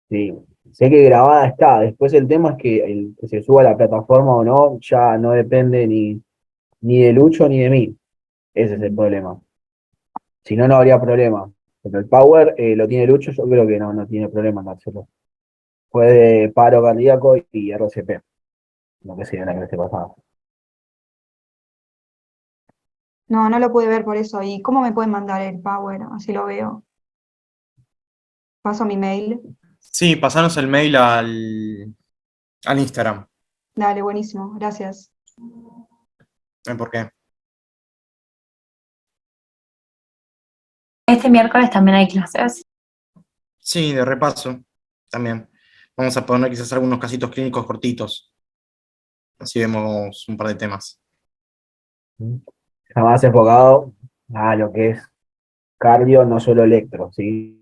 [SPEAKER 1] Sí, sé que grabada está. Después el tema es que se suba a la plataforma o no, ya no depende ni de Lucho ni de mí. Ese es el problema. Si no, no habría problema. Pero el power lo tiene Lucho, yo creo que no tiene problema en dárselo. Fue de paro cardíaco y RCP, lo que sería la clase pasada.
[SPEAKER 8] No, no lo pude ver por eso. ¿Y cómo me pueden mandar el power? Así lo veo. Paso mi mail.
[SPEAKER 3] Sí, pasanos el mail al Instagram.
[SPEAKER 8] Dale, buenísimo. Gracias.
[SPEAKER 3] ¿Por qué?
[SPEAKER 5] Este miércoles también hay clases.
[SPEAKER 3] Sí, de repaso también. Vamos a poner quizás algunos casitos clínicos cortitos. Así vemos un par de temas.
[SPEAKER 1] Está más enfocado a lo que es cardio, no solo electro, ¿sí?